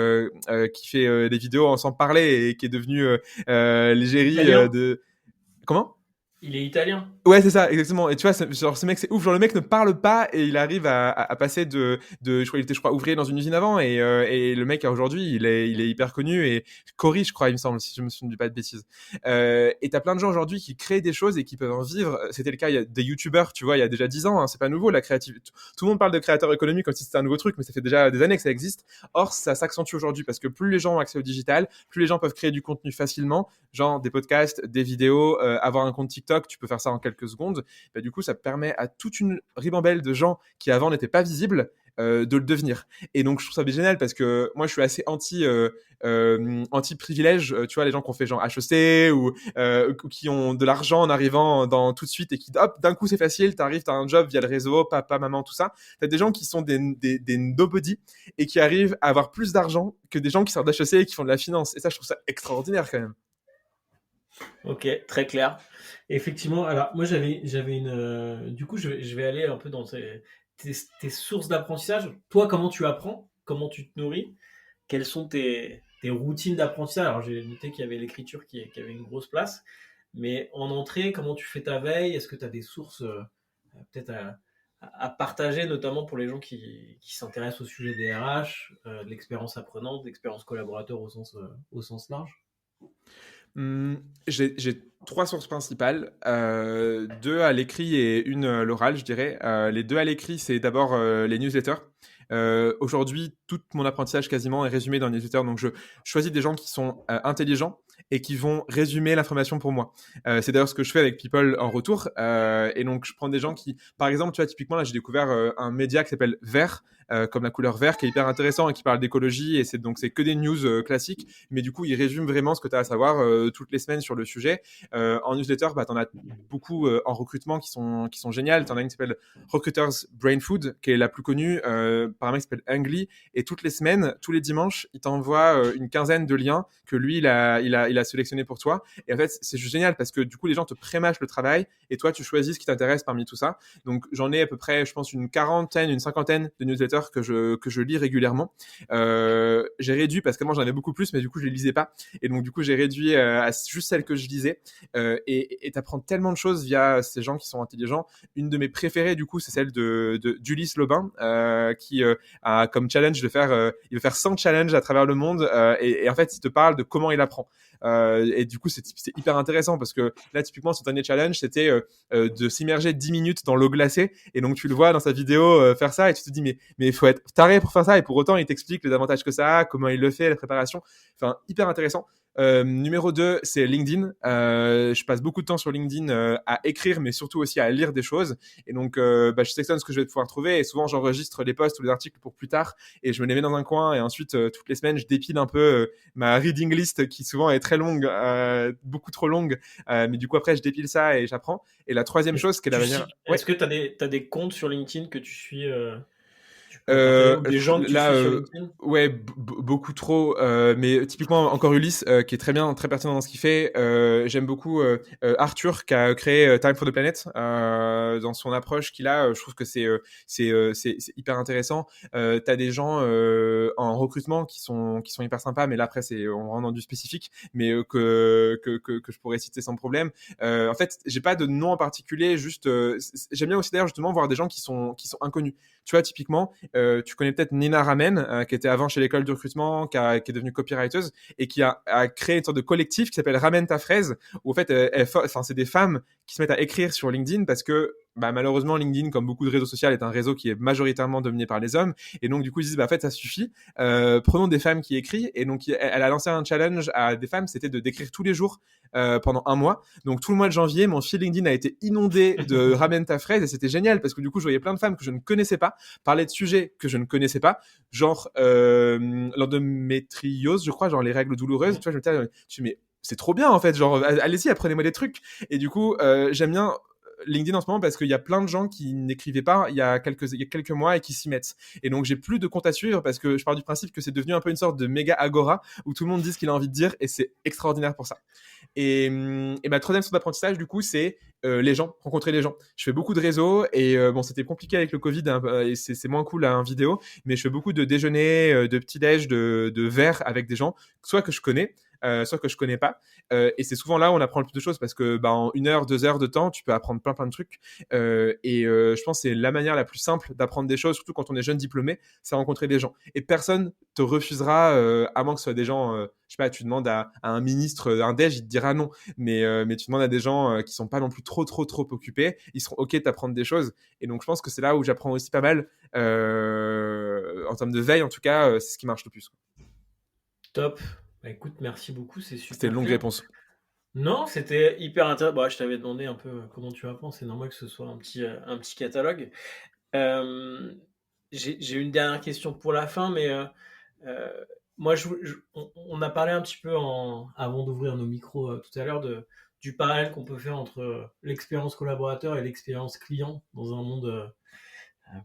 qui fait des vidéos sans parler et qui est devenu l'égérie Aurélien? de comment? Il est italien. Ouais, c'est ça, exactement. Et tu vois, genre, ce mec, c'est ouf. Genre, le mec ne parle pas et il arrive à passer je crois, il était, je crois, ouvrier dans une usine avant. Et le mec, aujourd'hui, il est hyper connu. Et Cory, je crois, il me semble, si je me souviens pas de bêtises. Et t'as plein de gens aujourd'hui qui créent des choses et qui peuvent en vivre. C'était le cas, il y a des youtubeurs, tu vois, il y a déjà 10 ans. Hein, c'est pas nouveau, la créativité. Tout le monde parle de créateur économique comme si c'était un nouveau truc, mais ça fait déjà des années que ça existe. Or, ça s'accentue aujourd'hui parce que plus les gens ont accès au digital, plus les gens peuvent créer du contenu facilement, genre des podcasts, des vidéos, avoir un compte TikTok, tu peux faire ça en quelques secondes. Bah, du coup, ça permet à toute une ribambelle de gens qui avant n'étaient pas visibles de le devenir. Et donc, je trouve ça génial parce que moi, je suis assez anti privilège. Tu vois, les gens qui ont fait genre HEC ou qui ont de l'argent en arrivant dans tout de suite et qui, hop, d'un coup, c'est facile, t'arrives, t'as un job via le réseau, papa, maman, tout ça. T'as des gens qui sont des nobody et qui arrivent à avoir plus d'argent que des gens qui sortent d'HEC et qui font de la finance. Et ça, je trouve ça extraordinaire quand même. Ok, très clair. Effectivement, alors moi j'avais une. Du coup, je vais aller un peu dans tes sources d'apprentissage. Toi, comment tu apprends? Comment tu te nourris? Quelles sont tes routines d'apprentissage? Alors j'ai noté qu'il y avait l'écriture qui avait une grosse place, mais en entrée, comment tu fais ta veille? Est-ce que tu as des sources peut-être à partager, notamment pour les gens qui s'intéressent au sujet des RH, de l'expérience apprenante, de l'expérience collaborateur au sens large? J'ai trois sources principales, deux à l'écrit et une à l'oral, je dirais. Les deux à l'écrit, c'est d'abord les newsletters. Aujourd'hui, tout mon apprentissage quasiment est résumé dans les newsletters, donc je choisis des gens qui sont intelligents et qui vont résumer l'information pour moi. C'est d'ailleurs ce que je fais avec People en retour. Et donc, je prends des gens qui, par exemple, tu vois, typiquement, là, j'ai découvert un média qui s'appelle Vert, comme la couleur vert, qui est hyper intéressant et qui parle d'écologie. Et c'est que des news classiques, mais du coup, il résume vraiment ce que tu as à savoir toutes les semaines sur le sujet. En newsletter, bah, tu en as beaucoup en recrutement qui sont géniales. Tu en as une qui s'appelle Recruiters Brain Food, qui est la plus connue, par un mec qui s'appelle Angly. Et toutes les semaines, tous les dimanches, il t'envoie une quinzaine de liens que lui, il a sélectionné pour toi. Et en fait, c'est juste génial parce que du coup, les gens te prémâchent le travail et toi, tu choisis ce qui t'intéresse parmi tout ça. Donc, j'en ai à peu près, je pense, une cinquantaine de newsletters que je lis régulièrement. J'ai réduit parce que moi, j'en avais beaucoup plus, mais du coup, je les lisais pas. Et donc, du coup, j'ai réduit à juste celles que je lisais. Et t'apprends tellement de choses via ces gens qui sont intelligents. Une de mes préférées, du coup, c'est celle d'Ulysse Lobin, qui a comme challenge il veut faire 100 challenges à travers le monde, et en fait, il te parle de comment il apprend. Et du coup, c'est hyper intéressant parce que là, typiquement, son dernier challenge, c'était de s'immerger 10 minutes dans l'eau glacée. Et donc, tu le vois dans sa vidéo faire ça et tu te dis, mais il faut être taré pour faire ça. Et pour autant, il t'explique les avantages que ça a, comment il le fait, la préparation. Enfin, hyper intéressant. Numéro 2, c'est LinkedIn. Je passe beaucoup de temps sur LinkedIn à écrire, mais surtout aussi à lire des choses. Et donc, je sélectionne ce que je vais pouvoir trouver. Et souvent, j'enregistre les posts ou les articles pour plus tard. Et je me les mets dans un coin. Et ensuite, toutes les semaines, je dépile un peu ma reading list qui souvent est très longue, beaucoup trop longue. Mais du coup, après, je dépile ça et j'apprends. Et la troisième chose, qui est la manière... Ouais. Est-ce que tu as des comptes sur LinkedIn que tu suis, tu peux partager, ou des gens que tu Là, suis sur LinkedIn? ouais, beaucoup trop. Mais typiquement, encore Ulysse, qui est très bien, très pertinent dans ce qu'il fait. J'aime beaucoup Arthur, qui a créé Time for the Planet. Dans son approche qu'il a, je trouve que c'est hyper intéressant. T'as des gens en recrutement qui sont hyper sympas, mais là après on rentre dans du spécifique, mais que je pourrais citer sans problème. En fait, j'ai pas de nom en particulier, juste j'aime bien aussi d'ailleurs justement voir des gens qui sont inconnus. Tu vois, typiquement, tu connais peut-être Nina Ramen, qui était avant chez l'école de recrutement, qui est devenue copywriter et qui a créé une sorte de collectif qui s'appelle Ramène ta fraise, où en fait, c'est des femmes qui se mettent à écrire sur LinkedIn parce que malheureusement, LinkedIn, comme beaucoup de réseaux sociaux, est un réseau qui est majoritairement dominé par les hommes. Et donc, du coup, ils disent, en fait, ça suffit. Prenons des femmes qui écrivent. Et donc, elle a lancé un challenge à des femmes, c'était de d'écrire tous les jours pendant un mois. Donc, tout le mois de janvier, mon fil LinkedIn a été inondé de Ramène ta fraise et c'était génial parce que du coup, je voyais plein de femmes que je ne connaissais pas parler de sujets que je ne connaissais pas, genre l'endométriose, je crois, genre les règles douloureuses. Tu vois, je me disais, mais c'est trop bien en fait, genre allez-y, apprenez-moi des trucs. Et du coup, j'aime bien LinkedIn en ce moment parce qu'il y a plein de gens qui n'écrivaient pas il y a quelques mois et qui s'y mettent. Et donc j'ai plus de compte à suivre parce que je pars du principe que c'est devenu un peu une sorte de méga agora où tout le monde dit ce qu'il a envie de dire et c'est extraordinaire pour ça. Et ma troisième source d'apprentissage du coup c'est les gens, rencontrer les gens. Je fais beaucoup de réseaux et bon c'était compliqué avec le Covid hein, et c'est moins cool en vidéo, mais je fais beaucoup de déjeuners, de petits déj, de verres avec des gens, soit que je connais, soit que je connais pas. Et c'est souvent là où on apprend le plus de choses parce que en 1 heure, 2 heures de temps, tu peux apprendre plein de trucs. Je pense que c'est la manière la plus simple d'apprendre des choses, surtout quand on est jeune diplômé, c'est rencontrer des gens. Et personne te refusera, à moins que ce soit des gens, je sais pas, tu demandes à un ministre, un DEJ, il te dira non. Mais tu demandes à des gens qui sont pas non plus trop occupés, ils seront OK de t'apprendre des choses. Et donc je pense que c'est là où j'apprends aussi pas mal, en termes de veille en tout cas, c'est ce qui marche le plus. Top. Bah, écoute, merci beaucoup, c'est C'était une super longue clair. réponse. Non, c'était hyper intéressant. Bah, je t'avais demandé un peu comment tu apprends, c'est normal que ce soit un petit catalogue. J'ai une dernière question pour la fin, mais moi, on a parlé un petit peu avant d'ouvrir nos micros tout à l'heure du parallèle qu'on peut faire entre l'expérience collaborateur et l'expérience client dans un monde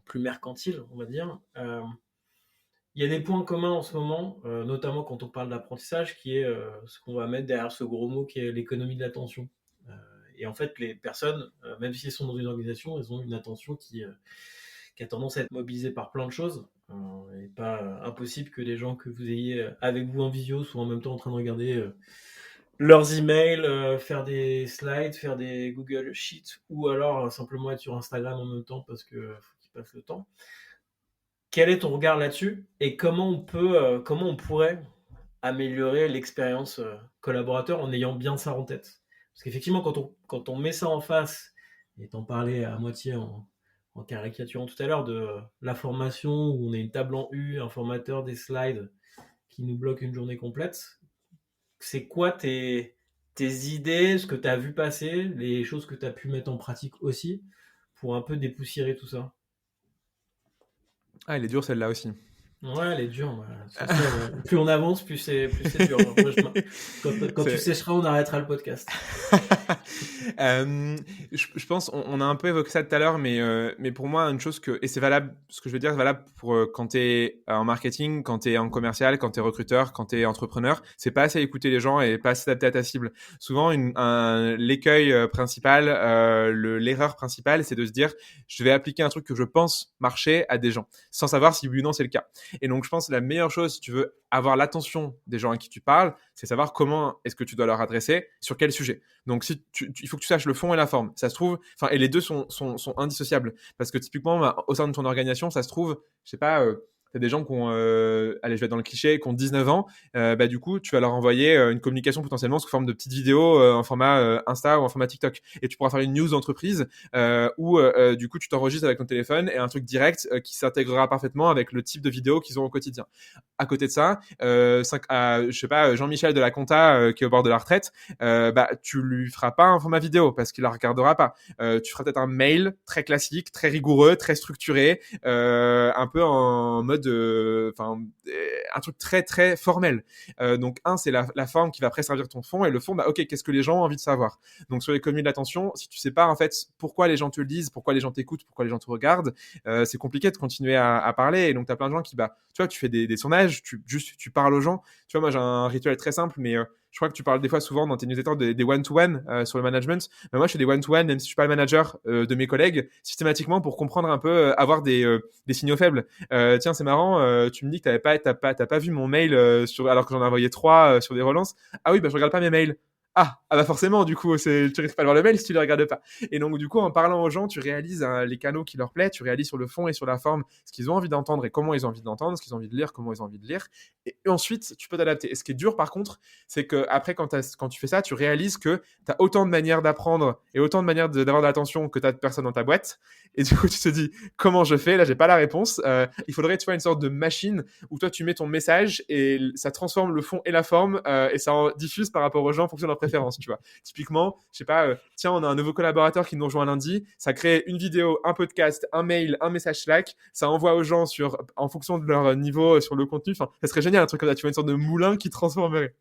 plus mercantile, on va dire. Il y a des points communs en ce moment, notamment quand on parle d'apprentissage, qui est ce qu'on va mettre derrière ce gros mot qui est l'économie de l'attention. Et en fait, les personnes, même si elles sont dans une organisation, elles ont une attention qui a tendance à être mobilisée par plein de choses. Il n'est pas impossible que les gens que vous ayez avec vous en visio soient en même temps en train de regarder leurs emails, faire des slides, faire des Google Sheets, ou alors simplement être sur Instagram en même temps parce qu'il faut qu'ils passent le temps. Quel est ton regard là-dessus et comment on pourrait améliorer l'expérience collaborateur en ayant bien ça en tête? Parce qu'effectivement, quand on met ça en face, et t'en parlais à moitié en caricaturant tout à l'heure de la formation où on a une table en U, un formateur, des slides qui nous bloquent une journée complète, c'est quoi tes idées, ce que tu as vu passer, les choses que tu as pu mettre en pratique aussi pour un peu dépoussiérer tout ça? Ah, elle est dure celle-là aussi. Ouais, elle est dure. Plus on avance, plus c'est dur. Moi, quand tu C'est- sécheras, on arrêtera le podcast. Je pense, on a un peu évoqué ça tout à l'heure, mais pour moi, une chose et c'est valable, ce que je veux dire, c'est valable pour quand tu es en marketing, quand tu es en commercial, quand tu es recruteur, quand tu es entrepreneur, c'est pas assez écouter les gens et pas assez s'adapter à ta cible. Souvent, l'écueil principal, l'erreur principale, c'est de se dire, je vais appliquer un truc que je pense marcher à des gens, sans savoir si oui ou non c'est le cas. Et donc, je pense que la meilleure chose, si tu veux avoir l'attention des gens à qui tu parles, c'est savoir comment est-ce que tu dois leur adresser, sur quel sujet. Donc, il faut que tu saches le fond et la forme. Ça se trouve, et les deux sont indissociables. Parce que typiquement, au sein de ton organisation, ça se trouve, je sais pas, t'as des gens qui ont, allez, je vais être dans le cliché, qui ont 19 ans, du coup, tu vas leur envoyer une communication potentiellement sous forme de petites vidéos en format Insta ou en format TikTok. Et tu pourras faire une news d'entreprise où, du coup, tu t'enregistres avec ton téléphone et un truc direct qui s'intégrera parfaitement avec le type de vidéo qu'ils ont au quotidien. À côté de ça, je sais pas, Jean-Michel de la compta qui est au bord de la retraite, tu lui feras pas un format vidéo parce qu'il la regardera pas. Tu feras peut-être un mail très classique, très rigoureux, très structuré, un peu en mode, un truc très très formel. Donc c'est la forme qui va préserver ton fond et le fond, ok, qu'est-ce que les gens ont envie de savoir. Donc sur l'économie de l'attention, si tu sais pas en fait pourquoi les gens te le disent, pourquoi les gens t'écoutent, pourquoi les gens te regardent, c'est compliqué de continuer à parler. Et donc t'as plein de gens qui, tu vois, tu fais des sondages, tu parles aux gens. Tu vois, moi j'ai un rituel très simple, mais je crois que tu parles des fois souvent dans tes newsletters des one-to-one sur le management. Mais moi, je fais des one-to-one, même si je suis pas le manager de mes collègues, systématiquement pour comprendre un peu, avoir des signaux faibles. Tiens, c'est marrant, tu me dis que t'as pas vu mon mail alors que j'en ai envoyé 3 sur des relances. Ah oui, je regarde pas mes mails. Ah forcément, du coup, tu risques pas de voir le mail si tu les regardes pas. Et donc, du coup, en parlant aux gens, tu réalises les canaux qui leur plaisent, tu réalises sur le fond et sur la forme ce qu'ils ont envie d'entendre et comment ils ont envie d'entendre, ce qu'ils ont envie de lire, comment ils ont envie de lire. Et ensuite, tu peux t'adapter. Et ce qui est dur, par contre, c'est que après, quand tu fais ça, tu réalises que tu as autant de manières d'apprendre et autant de manières d'avoir de l'attention que tu as de personnes dans ta boîte. Et du coup, tu te dis, comment je fais? Là, j'ai pas la réponse. Il faudrait, tu vois, une sorte de machine où toi, tu mets ton message et ça transforme le fond et la forme et ça en diffuse par rapport aux gens en fonction de leurs préférences, tu vois. Typiquement, je sais pas, tiens, on a un nouveau collaborateur qui nous rejoint lundi, ça crée une vidéo, un podcast, un mail, un message Slack, ça envoie aux gens en fonction de leur niveau sur le contenu. Enfin, ça serait génial un truc comme ça, tu vois, une sorte de moulin qui transformerait.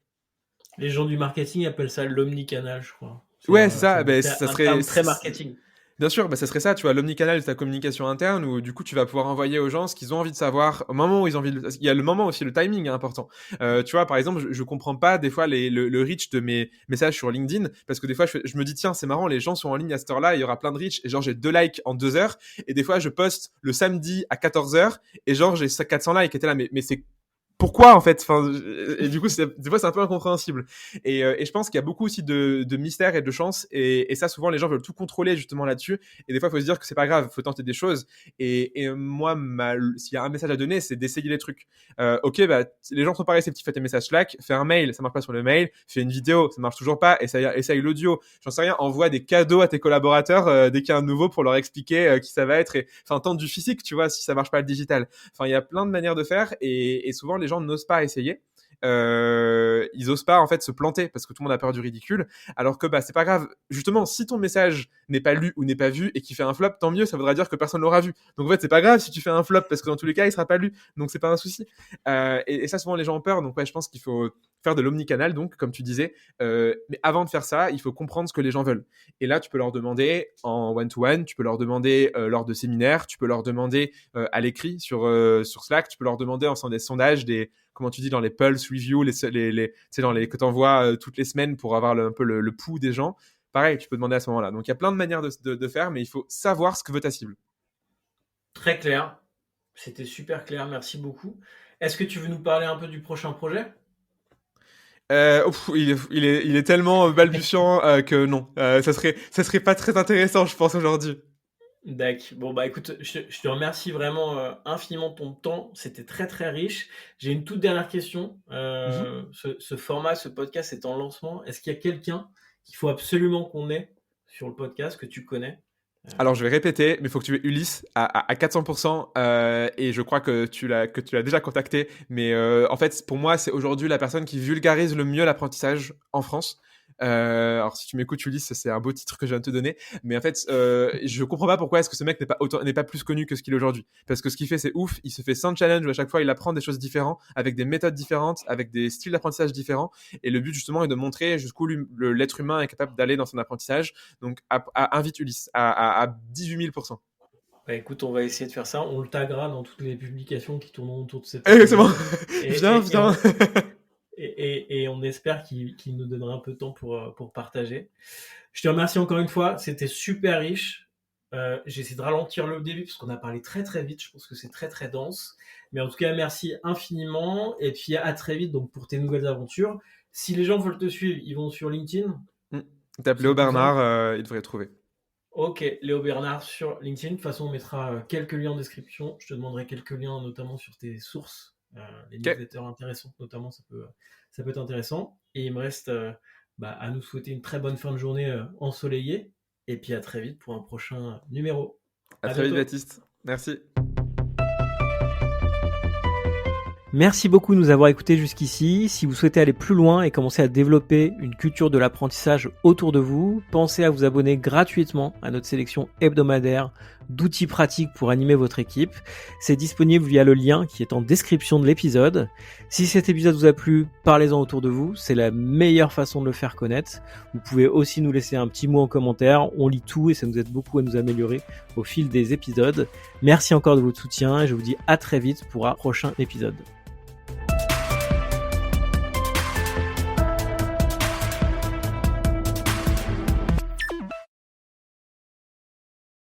Les gens du marketing appellent ça l'omnicanal, je crois. Ouais, c'est ça. Ça serait un terme très marketing. Bien sûr, ça serait ça, tu vois, l'omnicanal de ta communication interne où du coup tu vas pouvoir envoyer aux gens ce qu'ils ont envie de savoir au moment où ils ont envie de... Il y a le moment aussi, le timing est important. Tu vois, par exemple, je comprends pas des fois le reach de mes messages sur LinkedIn parce que des fois je me dis tiens, c'est marrant, les gens sont en ligne à cette heure-là, il y aura plein de reach et genre j'ai 2 likes en 2 heures et des fois je poste le samedi à 14h et genre j'ai 400 likes et t'es là, mais pourquoi en fait, enfin, et du coup des fois c'est un peu incompréhensible et je pense qu'il y a beaucoup aussi de mystère et de chance et ça souvent les gens veulent tout contrôler justement là-dessus et des fois il faut se dire que c'est pas grave, faut tenter des choses et moi s'il y a un message à donner c'est d'essayer les trucs. Ok, bah les gens sont pas réceptifs à tes messages Slack, fais un mail, ça marche pas sur le mail, fais une vidéo, ça marche toujours pas, essaye l'audio, j'en sais rien, envoie des cadeaux à tes collaborateurs dès qu'il y a un nouveau pour leur expliquer qui ça va être et enfin tente du physique, tu vois, si ça marche pas le digital. Enfin il y a plein de manières de faire et souvent les gens n'osent pas essayer. Ils osent pas en fait se planter parce que tout le monde a peur du ridicule alors que bah c'est pas grave, justement si ton message n'est pas lu ou n'est pas vu et qu'il fait un flop, tant mieux, ça voudra dire que personne l'aura vu, donc en fait c'est pas grave si tu fais un flop parce que dans tous les cas il sera pas lu, donc c'est pas un souci. Et ça souvent les gens ont peur, donc ouais je pense qu'il faut faire de l'omnicanal, donc comme tu disais, mais avant de faire ça il faut comprendre ce que les gens veulent et là tu peux leur demander en one-to-one, tu peux leur demander lors de séminaires, tu peux leur demander à l'écrit sur Slack, tu peux leur demander en faisant des sondages, des comment tu dis dans les pulse reviews, c'est dans les que t'envoies toutes les semaines pour avoir un peu le pouls des gens. Pareil, tu peux demander à ce moment-là. Donc il y a plein de manières de faire, mais il faut savoir ce que veut ta cible. Très clair. C'était super clair. Merci beaucoup. Est-ce que tu veux nous parler un peu du prochain projet? Il est tellement balbutiant que non. Ça serait pas très intéressant, je pense, aujourd'hui. D'accord. Bon, bah écoute, je te remercie vraiment infiniment de ton temps. C'était très très riche. J'ai une toute dernière question. Mhm. Ce format, ce podcast est en lancement. Est-ce qu'il y a quelqu'un qu'il faut absolument qu'on ait sur le podcast que tu connais? Alors je vais répéter, mais il faut que tu aies Ulysse à 400%, et je crois que tu l'as déjà contacté. Mais en fait, pour moi, c'est aujourd'hui la personne qui vulgarise le mieux l'apprentissage en France. Alors si tu m'écoutes Ulysse, c'est un beau titre que je viens de te donner, mais en fait je comprends pas pourquoi est-ce que ce mec n'est pas plus connu que ce qu'il est aujourd'hui, parce que ce qu'il fait c'est ouf, il se fait 100 challenges où à chaque fois il apprend des choses différentes, avec des méthodes différentes, avec des styles d'apprentissage différents, et le but justement est de montrer jusqu'où l'être humain est capable d'aller dans son apprentissage. Donc invite Ulysse à 18 000%. Bah écoute, on va essayer de faire ça. On le taguera dans toutes les publications qui tourneront autour de cet Exactement. épisode. Viens. Et on espère qu'il nous donnera un peu de temps pour partager. Je te remercie encore une fois. C'était super riche. J'essaie de ralentir le début parce qu'on a parlé très très vite. Je pense que c'est très très dense. Mais en tout cas, merci infiniment. Et puis à très vite donc, pour tes nouvelles aventures. Si les gens veulent te suivre, ils vont sur LinkedIn. Tape Léo Bernard, il devrait trouver. Ok, Léo Bernard sur LinkedIn. De toute façon, on mettra quelques liens en description. Je te demanderai quelques liens, notamment sur tes sources, les newsletters intéressantes, notamment, ça peut être intéressant. Et il me reste à nous souhaiter une très bonne fin de journée ensoleillée. Et puis à très vite pour un prochain numéro. À très vite, Baptiste. Merci. Merci beaucoup de nous avoir écoutés jusqu'ici. Si vous souhaitez aller plus loin et commencer à développer une culture de l'apprentissage autour de vous, pensez à vous abonner gratuitement à notre sélection hebdomadaire d'outils pratiques pour animer votre équipe. C'est disponible via le lien qui est en description de l'épisode. Si cet épisode vous a plu, parlez-en autour de vous. C'est la meilleure façon de le faire connaître. Vous pouvez aussi nous laisser un petit mot en commentaire. On lit tout et ça nous aide beaucoup à nous améliorer au fil des épisodes. Merci encore de votre soutien et je vous dis à très vite pour un prochain épisode.